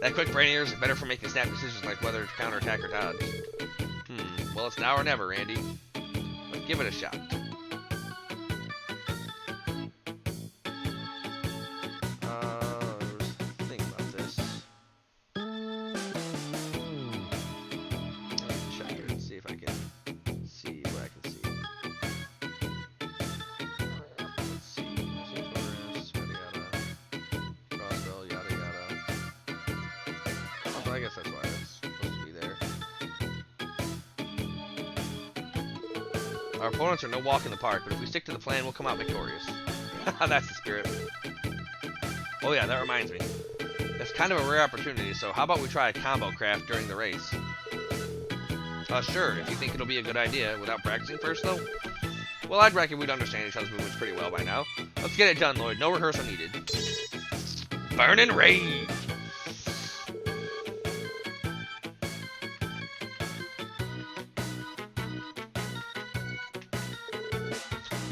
That quick brain ears is better for making snap decisions like whether to counterattack or dodge. Well, it's now or never, Randy. Let's give it a shot. Think about this. Let's check it and see if I can see what I can see. Let's see. Taurus, yada yada. Crossbow, yada yada. Oh, I guess that's why it's supposed to be there. Our opponents are no walk in the park, but if we stick to the plan, we'll come out victorious. That's the spirit. Oh yeah, that reminds me. It's kind of a rare opportunity, so how about we try a combo craft during the race? Sure, if you think it'll be a good idea. Without practicing first, though? Well, I'd reckon we'd understand each other's movements pretty well by now. Let's get it done, Lloyd. No rehearsal needed. Burning rage!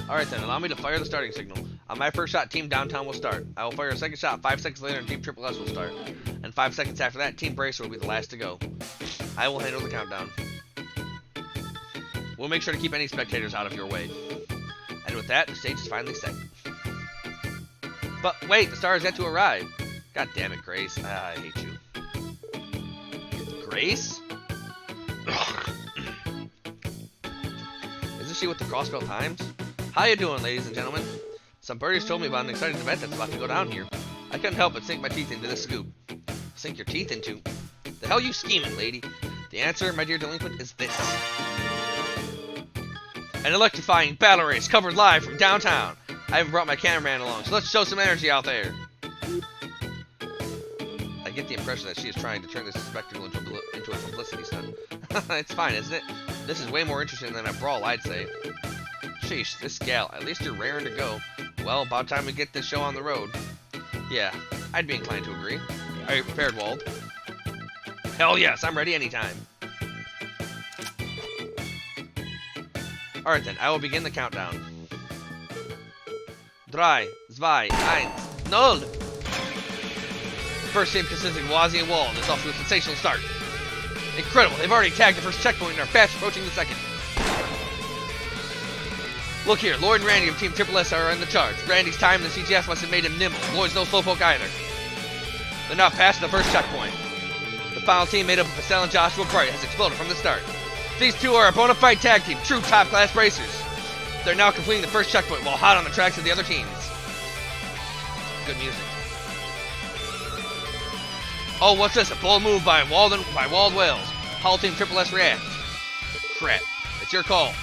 Alright then, allow me to fire the starting signal. On my first shot, Team Downtown will start. I will fire a second shot 5 seconds later and Team Triple S will start. And 5 seconds after that, Team Bracer will be the last to go. I will handle the countdown. We'll make sure to keep any spectators out of your way. And with that, the stage is finally set. But wait, the star is yet to arrive. God damn it, Grace. I hate you. Grace? Isn't she with the Crossbell Times? How you doing, ladies and gentlemen? Some birdies told me about an exciting event that's about to go down here. I couldn't help but sink my teeth into this scoop. Sink your teeth into? The hell you scheming, lady? The answer, my dear delinquent, is this. An electrifying battle race covered live from downtown. I haven't brought my cameraman along, so let's show some energy out there. I get the impression that she is trying to turn this spectacle into a publicity stunt. It's fine, isn't it? This is way more interesting than a brawl, I'd say. Sheesh, this gal, at least you're raring to go. Well, about time we get this show on the road. Yeah, I'd be inclined to agree. Are you prepared, Wald? Hell yes, I'm ready anytime. Alright then, I will begin the countdown. 3, 2, 1, 0. First team consisting of Wazzy and Wald is off to a sensational start. Incredible, they've already tagged the first checkpoint and are fast approaching the second. Look here, Lloyd and Randy of Team Triple S are in the charge. Randy's time in the CGF must have made him nimble. Lloyd's no slowpoke either. They're now past the first checkpoint. The final team made up of Estelle and Joshua Bright has exploded from the start. These two are a bona fide tag team, true top-class racers. They're now completing the first checkpoint while hot on the tracks of the other teams. Good music. Oh, what's this? A bold move by Wald Wales. Hull Team Triple S react. Crap. It's your call.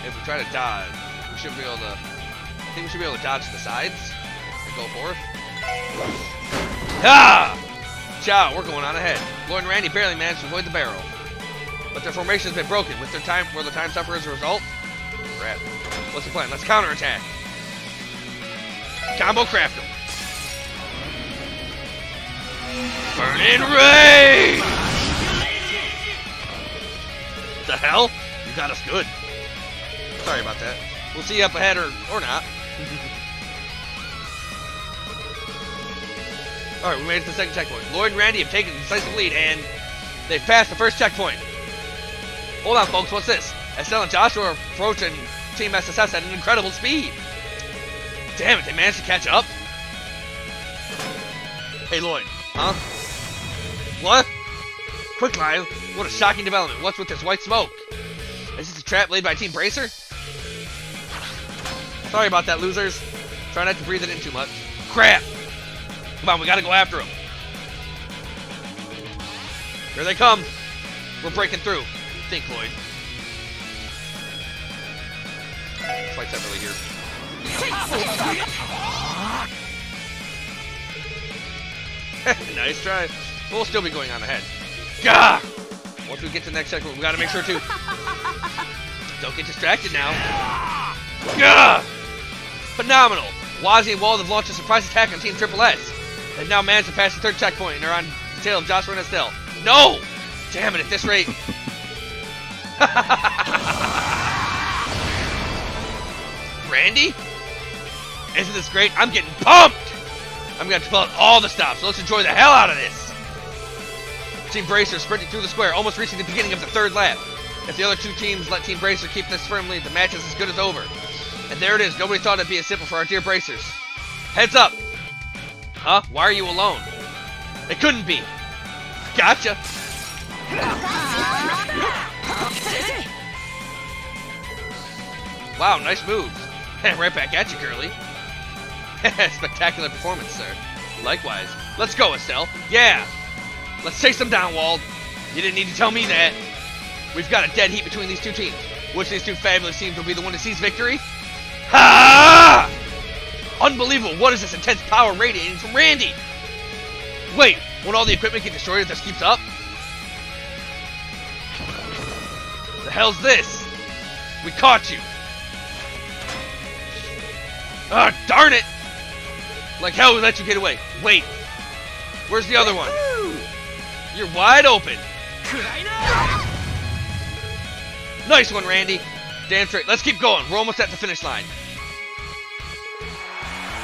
If we try to dodge, we should be able to... I think we should be able to dodge to the sides and go forward. Ah! Ciao, we're going on ahead. Lloyd and Randy barely managed to avoid the barrel. But their formation has been broken. With their time, will the time suffer as a result? Crap. What's the plan? Let's counterattack. Combo craft them. Burning Ray! What the hell? You got us good. Sorry about that. We'll see you up ahead or not. Alright, we made it to the second checkpoint. Lloyd and Randy have taken the decisive lead and they've passed the first checkpoint. Hold on, folks, what's this? Estelle and Joshua are approaching Team SSS at an incredible speed. Damn it, they managed to catch up? Hey, Lloyd. Huh? What? Quick, Lyle. What a shocking development. What's with this white smoke? Is this a trap laid by Team Bracer? Sorry about that, losers. Try not to breathe it in too much. Crap! Come on, we gotta go after them. Here they come. We're breaking through. Think, Lloyd. Fight's not really here. Nice try. We'll still be going on ahead. Gah! Once we get to the next checkpoint, we gotta make sure to... Don't get distracted now. Gah! Phenomenal! Wazzy and Wald have launched a surprise attack on Team Triple S. They've now managed to pass the third checkpoint and are on the tail of Joshua and Estelle. No! Damn it, at this rate... Randy? Isn't this great? I'm getting pumped! I'm gonna pull out all the stops, so let's enjoy the hell out of this! Team Bracer sprinting through the square, almost reaching the beginning of the third lap. If the other two teams let Team Bracer keep this firm lead, the match is as good as over. And there it is, nobody thought it'd be as simple for our dear Bracers. Heads up! Huh? Why are you alone? It couldn't be! Gotcha! Wow, nice moves. Right back at you, Curly. Spectacular performance, sir. Likewise. Let's go, Estelle. Yeah! Let's chase them down, Wald. You didn't need to tell me that. We've got a dead heat between these two teams. Which of these two fabulous teams will be the one to seize victory? Ha! Unbelievable. What is this intense power radiating from Randy? Wait, won't all the equipment get destroyed if this keeps up? The hell's this? We caught you. Ah, darn it! Like hell we let you get away. Wait, where's the other one? You're wide open. Nice one, Randy. Damn straight. Let's keep going. We're almost at the finish line.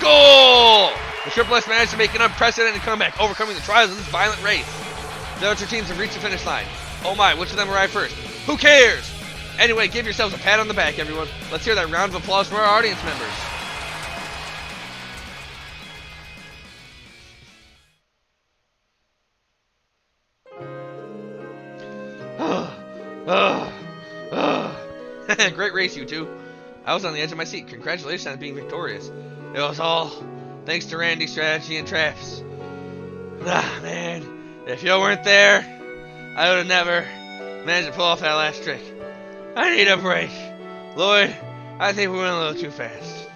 Goal! The Triple S managed to make an unprecedented comeback, overcoming the trials of this violent race. The other two teams have reached the finish line. Oh my, which of them arrived first? Who cares? Anyway, give yourselves a pat on the back, everyone. Let's hear that round of applause for our audience members. Great race, you two. I was on the edge of my seat. Congratulations on being victorious. It was all thanks to Randy's strategy and traps. Ah, man. If you weren't there, I would have never managed to pull off that last trick. I need a break. Lloyd, I think we went a little too fast.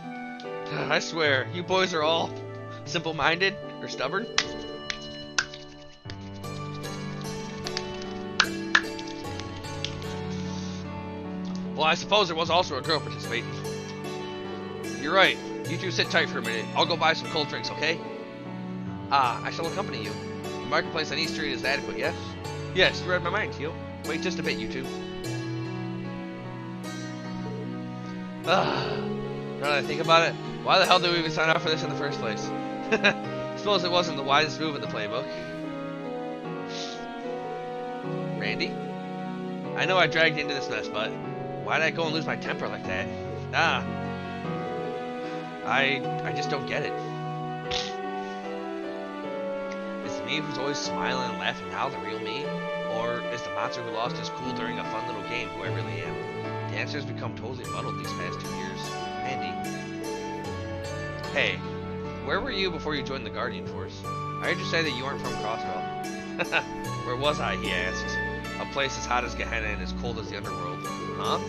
I swear, you boys are all simple-minded or stubborn. Well, I suppose there was also a girl participating. You're right. You two sit tight for a minute. I'll go buy some cold drinks, okay? I shall accompany you. The marketplace on East Street is adequate, yes? Yes, you read my mind, Teal. Wait just a bit, you two. Now that I think about it, Why the hell did we even sign up for this in the first place? Suppose it wasn't the wisest move in the playbook. Randy? I know I dragged you into this mess, but why'd I go and lose my temper like that? Ah. I just don't get it. Is it me who's always smiling and laughing now the real me? Or is the monster who lost his cool during a fun little game who I really am? The answer's become totally muddled these past 2 years. Andy. Hey, where were you before you joined the Guardian Force? I heard you say that you weren't from Crossbell. Where was I, he asked. A place as hot as Gehenna and as cold as the underworld. Huh?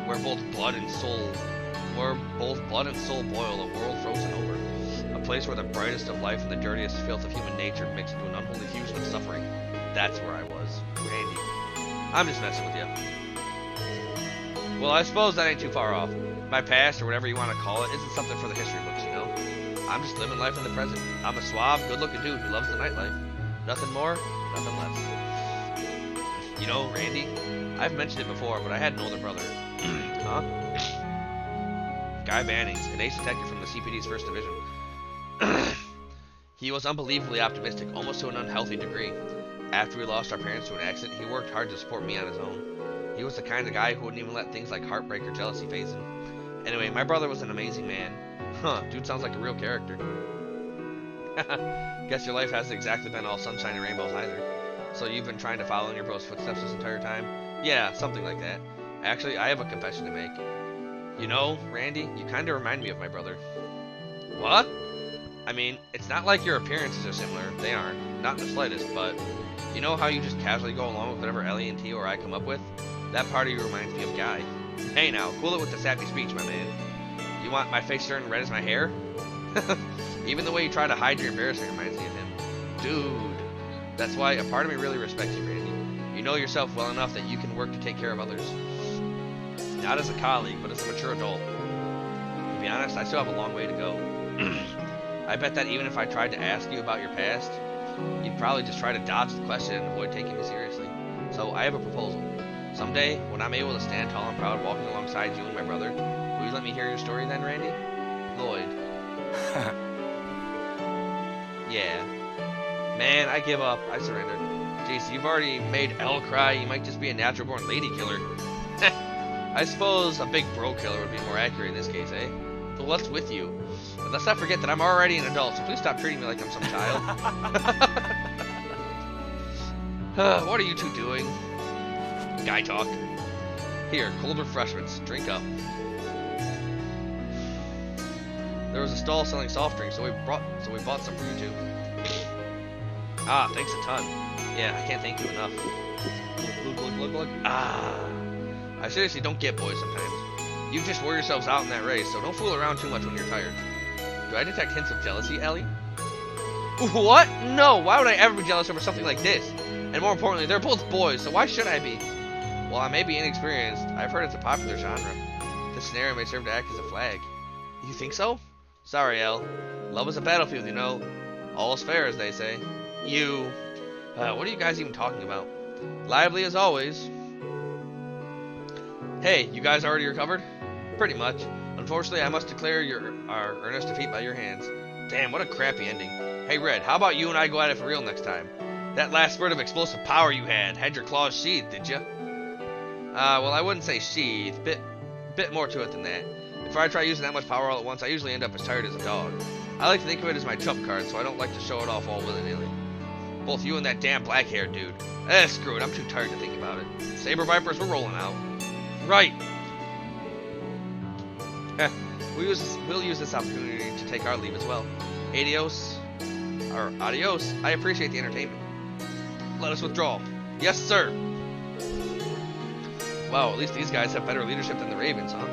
Where both blood and soul boil, a world frozen over. A place where the brightest of life and the dirtiest filth of human nature mix into an unholy fusion of suffering. That's where I was. Randy. I'm just messing with you. Well, I suppose that ain't too far off. My past, or whatever you want to call it, isn't something for the history books, you know? I'm just living life in the present. I'm a suave, good-looking dude who loves the nightlife. Nothing more, nothing less. You know, Randy, I've mentioned it before, but I had an older brother. Huh? Guy Bannings, an ace detective from the CPD's 1st Division. He was unbelievably optimistic, almost to an unhealthy degree. After we lost our parents to an accident, he worked hard to support me on his own. He was the kind of guy who wouldn't even let things like heartbreak or jealousy faze him. Anyway, my brother was an amazing man. Huh, dude sounds like a real character. Guess your life hasn't exactly been all sunshine and rainbows either. So you've been trying to follow in your bro's footsteps this entire time? Yeah, something like that. Actually, I have a confession to make. You know, Randy, you kind of remind me of my brother. What? I mean, it's not like your appearances are similar. They aren't. Not in the slightest, but you know how you just casually go along with whatever Ellie and T or I come up with? That part of you reminds me of Guy. Hey now, cool it with the sappy speech, my man. You want my face turning red as my hair? Even the way you try to hide your embarrassment reminds me of him. Dude. That's why a part of me really respects you, Randy. You know yourself well enough that you can work to take care of others. Not as a colleague, but as a mature adult. To be honest, I still have a long way to go. I bet that even if I tried to ask you about your past, you'd probably just try to dodge the question and avoid taking me seriously. So I have a proposal. Someday, when I'm able to stand tall and proud walking alongside you and my brother, will you let me hear your story then, Randy? Lloyd. Yeah. Man, I give up. I surrendered. Jeez, you've already made Elle cry. You might just be a natural-born lady killer. I suppose a big bro killer would be more accurate in this case, eh? But what's with you? But let's not forget that I'm already an adult, so please stop treating me like I'm some child. What are you two doing? Guy talk. Here, cold refreshments. Drink up. There was a stall selling soft drinks, so we bought some for you too. Ah, thanks a ton. Yeah, I can't thank you enough. Look. Ah. I seriously don't get boys sometimes. You just wore yourselves out in that race, so don't fool around too much when you're tired. Do I detect hints of jealousy, Ellie? What? No, why would I ever be jealous over something like this? And more importantly, they're both boys, so why should I be? While I may be inexperienced, I've heard it's a popular genre. This scenario may serve to act as a flag. You think so? Sorry, Elle. Love is a battlefield, you know. All is fair, as they say. You... what are you guys even talking about? Lively as always. Hey, you guys already recovered? Pretty much. Unfortunately, I must declare our earnest defeat by your hands. Damn, what a crappy ending. Hey, Red, how about you and I go at it for real next time? That last spurt of explosive power you had your claws sheathed, did ya? Well, I wouldn't say sheathed. Bit more to it than that. If I try using that much power all at once, I usually end up as tired as a dog. I like to think of it as my trump card, so I don't like to show it off all willy-nilly. Both you and that damn black-haired dude. Screw it, I'm too tired to think about it. Saber Vipers, we're rolling out. Right. We'll use this opportunity to take our leave as well. Adios. I appreciate the entertainment. Let us withdraw. Yes, sir. Wow, at least these guys have better leadership than the Ravens, huh?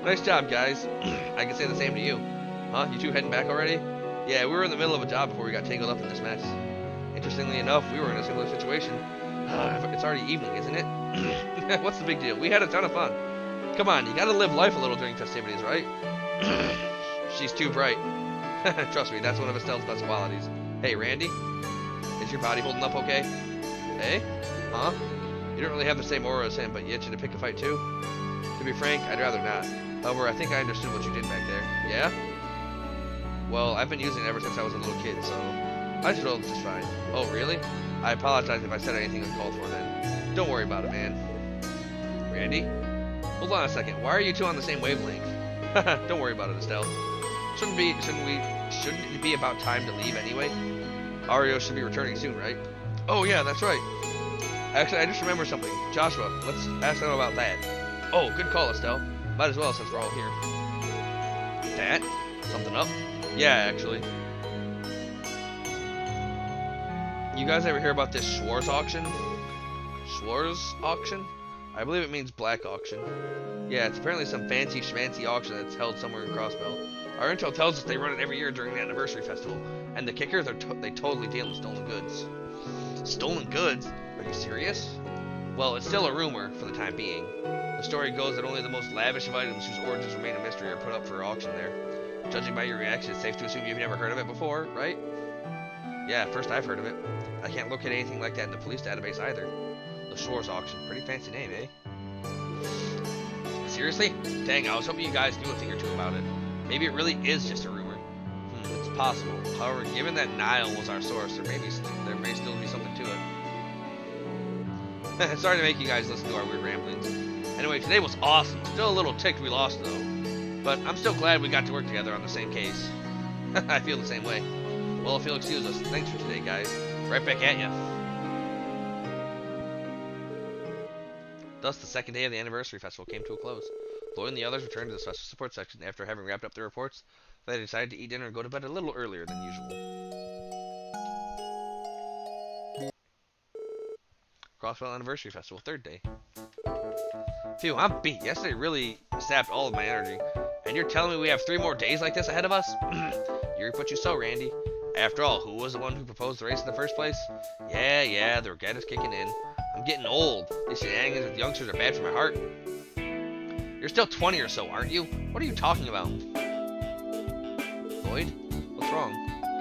Nice job, guys. I can say the same to you. Huh? You two heading back already? Yeah, we were in the middle of a job before we got tangled up in this mess. Interestingly enough, we were in a similar situation. It's already evening, isn't it? What's the big deal? We had a ton of fun. Come on, you gotta live life a little during festivities, right? She's too bright. Trust me, that's one of Estelle's best qualities. Hey, Randy? Is your body holding up okay? Hey? Huh? You don't really have the same aura as him, but you itching to pick a fight too? To be frank, I'd rather not. However, I think I understood what you did back there. Yeah? Well, I've been using it ever since I was a little kid, so I should hold it just fine. Oh, really? I apologize if I said anything uncalled for then. Don't worry about it, man. Randy? Hold on a second. Why are you two on the same wavelength? Don't worry about it, Estelle. Shouldn't it be about time to leave anyway? Ario should be returning soon, right? Oh yeah, that's right. Actually, I just remembered something. Joshua, let's ask them about that. Oh, good call, Estelle. Might as well since we're all here. That? Something up? Yeah, actually. You guys ever hear about this Schwarz auction? Schwarz auction? I believe it means black auction. Yeah, it's apparently some fancy schmancy auction that's held somewhere in Crossbell. Our intel tells us they run it every year during the anniversary festival, and the kickers they totally deal in stolen goods. Stolen goods? Are you serious? Well, it's still a rumor for the time being. The story goes that only the most lavish of items whose origins remain a mystery are put up for auction there. Judging by your reaction, it's safe to assume you've never heard of it before, right? Yeah, first I've heard of it. I can't locate anything like that in the police database either. The Schwarz auction. Pretty fancy name, eh? Seriously? Dang, I was hoping you guys knew a thing or two about it. Maybe it really is just a rumor. It's possible. However, given that Niall was our source, there may still be something to it. Sorry to make you guys listen to our weird ramblings. Anyway, today was awesome. Still a little ticked we lost, though. But I'm still glad we got to work together on the same case. I feel the same way. Well, if you'll excuse us, thanks for today, guys. Right back at ya. Thus, the second day of the anniversary festival came to a close. Lloyd and the others returned to the special support section after having wrapped up their reports. They decided to eat dinner and go to bed a little earlier than usual. Crossbell Anniversary Festival, third day. Phew, I'm beat. Yesterday really sapped all of my energy. And you're telling me we have 3 more days like this ahead of us? You reap what you sow, Randy. After all, who was the one who proposed the race in the first place? Yeah, the regret is kicking in. I'm getting old. These shenanigans with youngsters are bad for my heart. You're still 20 or so, aren't you? What are you talking about? Lloyd? What's wrong?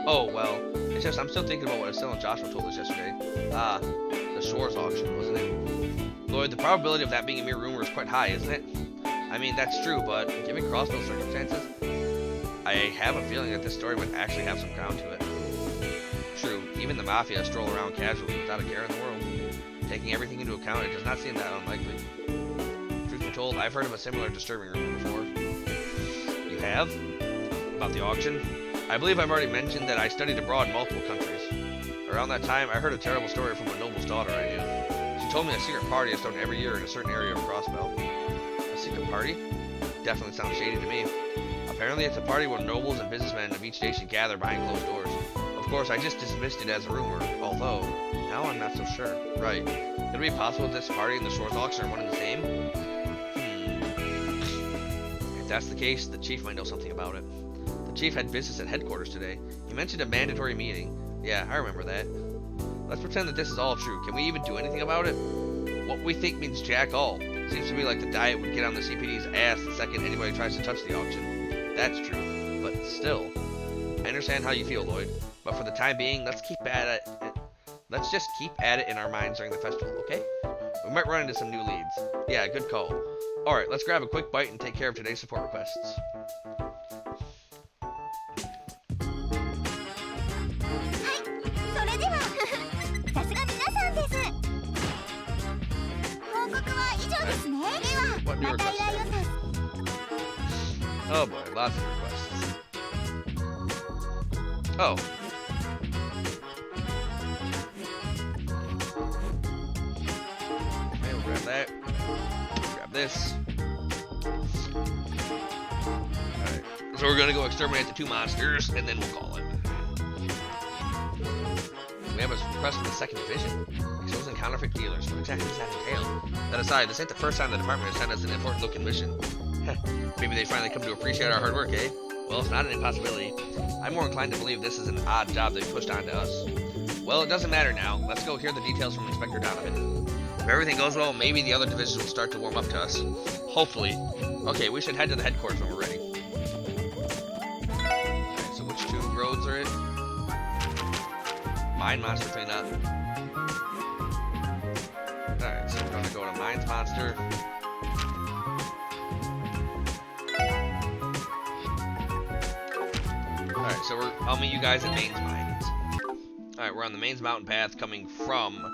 Oh, well, it's just I'm still thinking about what Estelle and Joshua told us yesterday. The Schwarz auction, wasn't it? Lloyd, the probability of that being a mere rumor is quite high, isn't it? I mean, that's true, but given Crossbell's circumstances, I have a feeling that this story would actually have some ground to it. True, even the Mafia stroll around casually without a care in the world. Taking everything into account, it does not seem that unlikely. Truth be told, I've heard of a similar disturbing rumor before. You have? About the auction? I believe I've already mentioned that I studied abroad in multiple countries. Around that time, I heard a terrible story from a noble's daughter I knew. She told me a secret party is thrown every year in a certain area of Crossbell. A secret party? Definitely sounds shady to me. Apparently it's a party where nobles and businessmen of each station gather behind closed doors. Of course, I just dismissed it as a rumor, although, now I'm not so sure. Right. Could it be possible that this party and the Schwarz auction are one and the same? If that's the case, the chief might know something about it. The chief had business at headquarters today. He mentioned a mandatory meeting. Yeah, I remember that. Let's pretend that this is all true. Can we even do anything about it? What we think means jack all. Seems to me like the Diet would get on the CPD's ass the second anybody tries to touch the auction. That's true, but still. I understand how you feel, Lloyd, but for the time being, let's just keep at it in our minds during the festival, okay? We might run into some new leads. Yeah, good call. Alright, let's grab a quick bite and take care of today's support requests. What new requests? Oh boy, lots of requests. Oh. Okay, we'll grab that. Grab this. Alright. So we're gonna go exterminate the 2 monsters, and then we'll call it. We have a request from the 2nd Division. Exposing counterfeit dealers. What exactly does that entail? That aside, this ain't the first time the department has sent us an important looking mission. Maybe they finally come to appreciate our hard work, eh? Well, it's not an impossibility. I'm more inclined to believe this is an odd job they pushed onto us. Well, it doesn't matter now. Let's go hear the details from Inspector Donovan. If everything goes well, maybe the other divisions will start to warm up to us. Hopefully. Okay, we should head to the headquarters when we're ready. Alright, so which 2 roads are it? Mine Monster cleanup. Alright, so we're gonna go to Mines Monster. so I'll meet you guys at Maine's Mines. Alright, we're on the Maine's mountain path coming from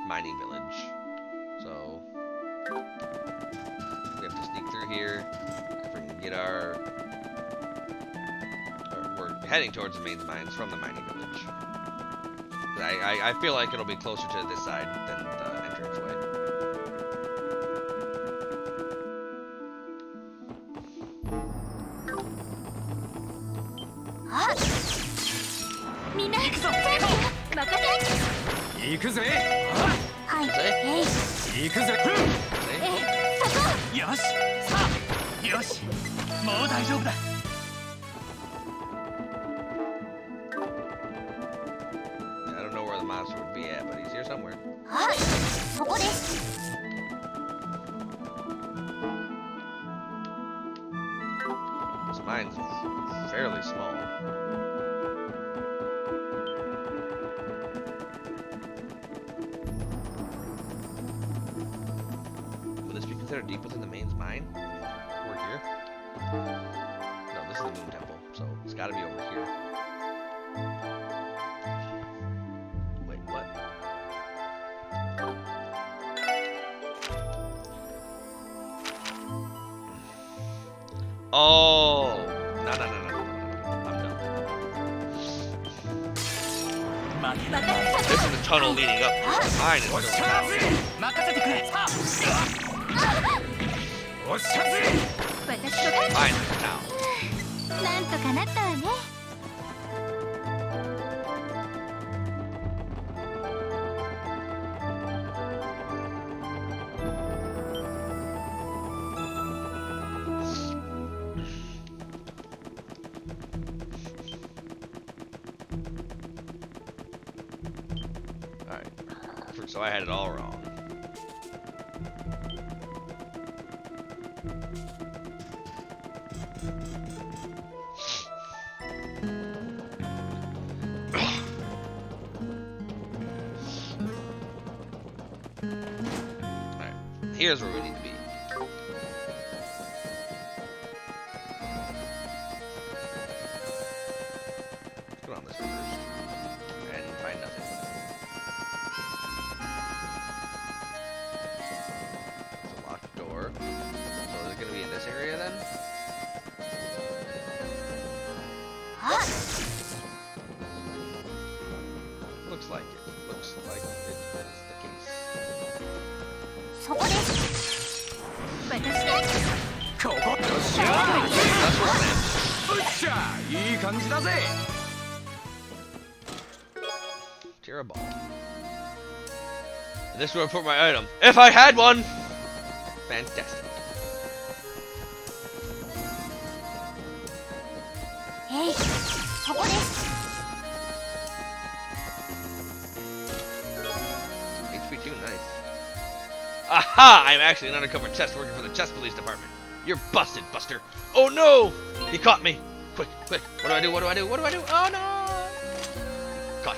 Mining Village. So we have to sneak through here. If we can get our... we're heading towards the Maine's Mines from the Mining Village. I feel like it'll be closer to this side than the entranceway. Ah! みんな、チャンス任せ。行くぜ。はい、えい。行くぜ。そこ。よし。さあ。よし。もう大丈夫だ。I don't know where the monster would be at, but he's here somewhere. はい、そこです。This mine's fairly small. Would this be considered deep within the Maine's mine? Over here? No, this is the Moon Temple, so it's gotta be over here. Wait, what? Oh! No. I'm done. This is the tunnel leading up. Mine is still down. 任せてくれ。さあ。おっしゃぜ。私と Mine is down. なんとかなったわね。Alright. So I had it all wrong. Alright. Here's where we need to be. Let's go on this one first. And find nothing. It's a locked door. So is it gonna be in this area then? あ、 Looks like it. Looks like it is the case. そこです。私で。ここ。よっしゃ。 That's what's next. うっしゃ。いい感じだぜ。 Tear a ball. And this is where I put my item. If I had one! Fantastic. えい、そこです。 HP2, nice. Aha! I'm actually an undercover chest working for the chest police department. You're busted, Buster. Oh no! He caught me. Quick. What do I do? Oh no! Caught.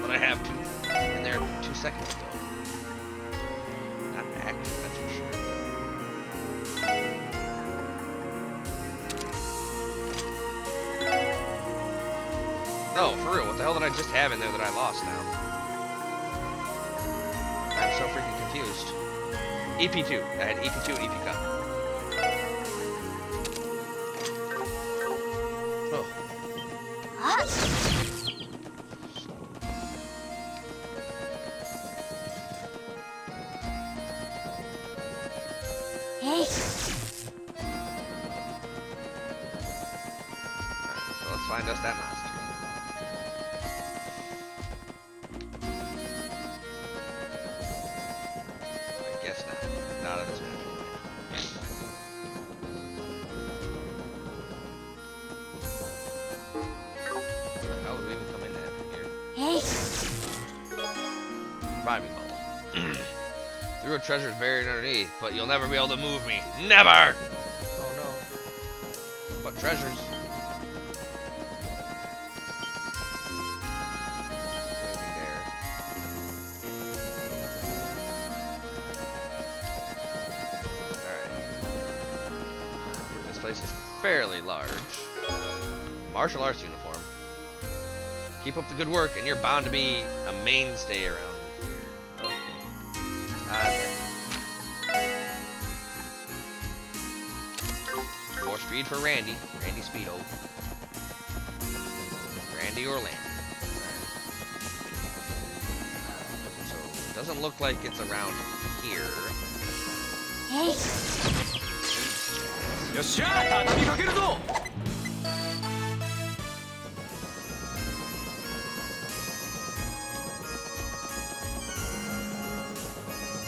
I have two in there 2 seconds ago. Not active, that's for sure. No, for real, what the hell did I just have in there that I lost now? I'm so freaking confused. EP2. I had EP2 and EP cup. Oh. あ、 えい。 So let's find us that monster. surviving bubble. Through a treasure is buried underneath, but you'll never be able to move me. Never! Oh no. What treasures? Anything there? Alright. This place is fairly large. Martial arts uniform. Keep up the good work, and you're bound to be a mainstay around here. Okay. More speed for Randy. Randy Speedo. Randy or Landy. So, it doesn't look like it's around here. Hey, よっしゃ畳みかけるぞ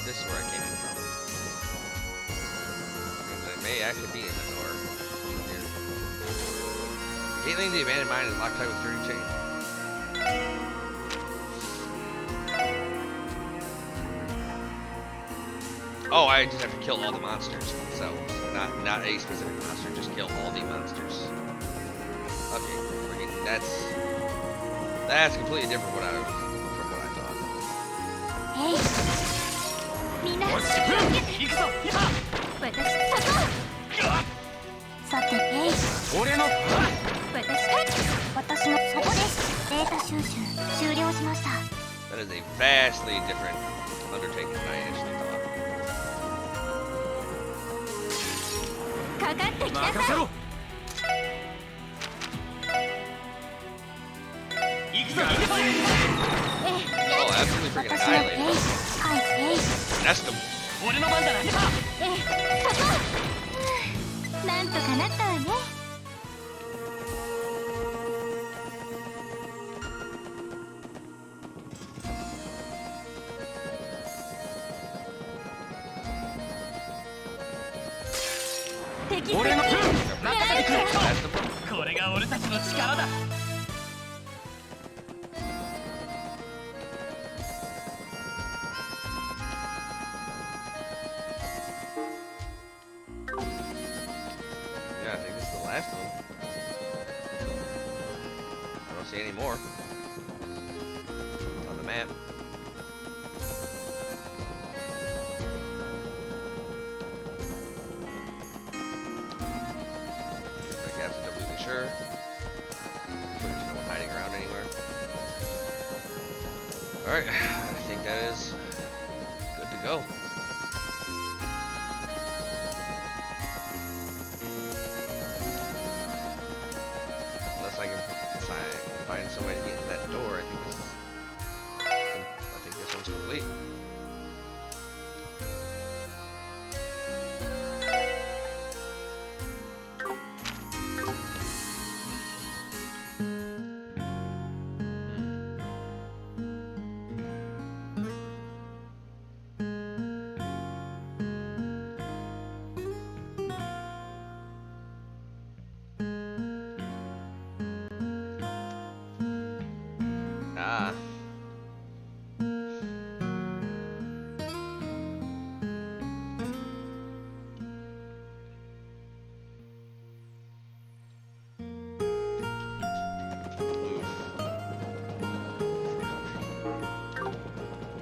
This is where I came in from. And it may actually be in the door. Here. Gatling the abandoned mine is locked tight with sturdy chain. Oh, I just have to kill all the monsters themselves. Not a specific monster, just kill all the monsters. Okay, that's completely different from what I thought. hey、みんな、よし行くぞ私、さて、hey、俺の私のそこです。データ収集終了しました。That is a vastly different undertaking than I initially thought. かかってきなさい。任せろ行くぞ Oh, absolutely freaking 私のhey、 annihilated. はい、hey、 Nest them. 俺の番だなそこ。なんとかなったわね。敵俺の分任せてくれ Nest them. これが俺たちの力だ Yeah, I think this is the last of them. I don't see any more on the map. I'm absolutely sure. There's no one hiding around anywhere. Alright, I think that is good to go. Unless I can find some way to get into that door, I think this one's complete. Ah.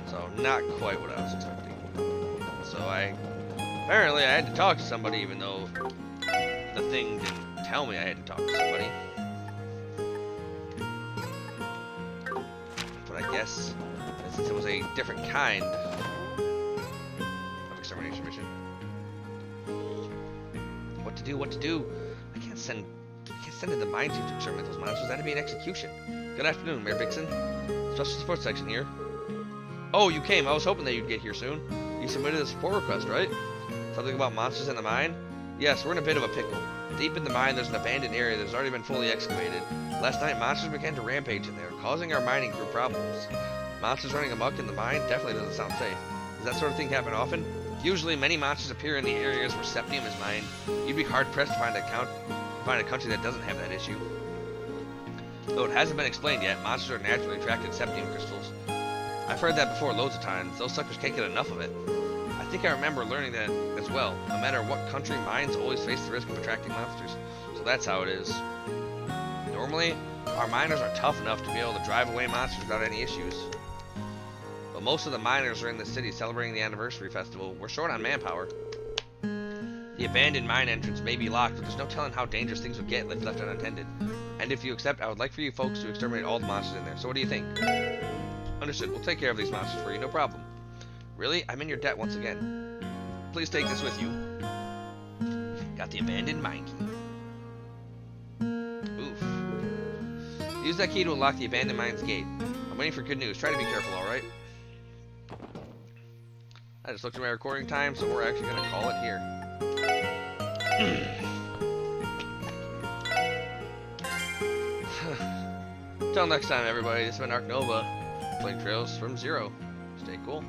So not quite what I was expecting. So apparently I had to talk to somebody even though the thing didn't tell me I had to talk to somebody. But I guess since it was a different kind of extermination mission. What to do? I can't send in the mine team to exterminate those monsters. That'd be an execution. Good afternoon, Mayor Bixen. Special support section here. Oh, you came. I was hoping that you'd get here soon. You submitted a support request, right? Something about monsters in the mine? Yes, we're in a bit of a pickle. Deep in the mine, there's an abandoned area that's already been fully excavated. Last night, monsters began to rampage in there, causing our mining crew problems. Monsters running amok in the mine definitely doesn't sound safe. Does that sort of thing happen often? Usually, many monsters appear in the areas where septium is mined. You'd be hard-pressed to find a country that doesn't have that issue. Though it hasn't been explained yet, monsters are naturally attracted to septium crystals. I've heard that before loads of times. Those suckers can't get enough of it. I think I remember learning that as well. No matter what country, mines always face the risk of attracting monsters. So that's how it is. Normally, our miners are tough enough to be able to drive away monsters without any issues. But most of the miners are in the city celebrating the anniversary festival. We're short on manpower. The abandoned mine entrance may be locked, but there's no telling how dangerous things would get if left unattended. And if you accept, I would like for you folks to exterminate all the monsters in there. So what do you think? Understood. We'll take care of these monsters for you, no problem. Really? I'm in your debt once again. Please take this with you. Got the abandoned mine key. Oof. Use that key to unlock the abandoned mine's gate. I'm waiting for good news. Try to be careful, alright? I just looked at my recording time, so we're actually going to call it here. Till next time, everybody. This has been Ark Nova, playing Trails from Zero. Stay cool.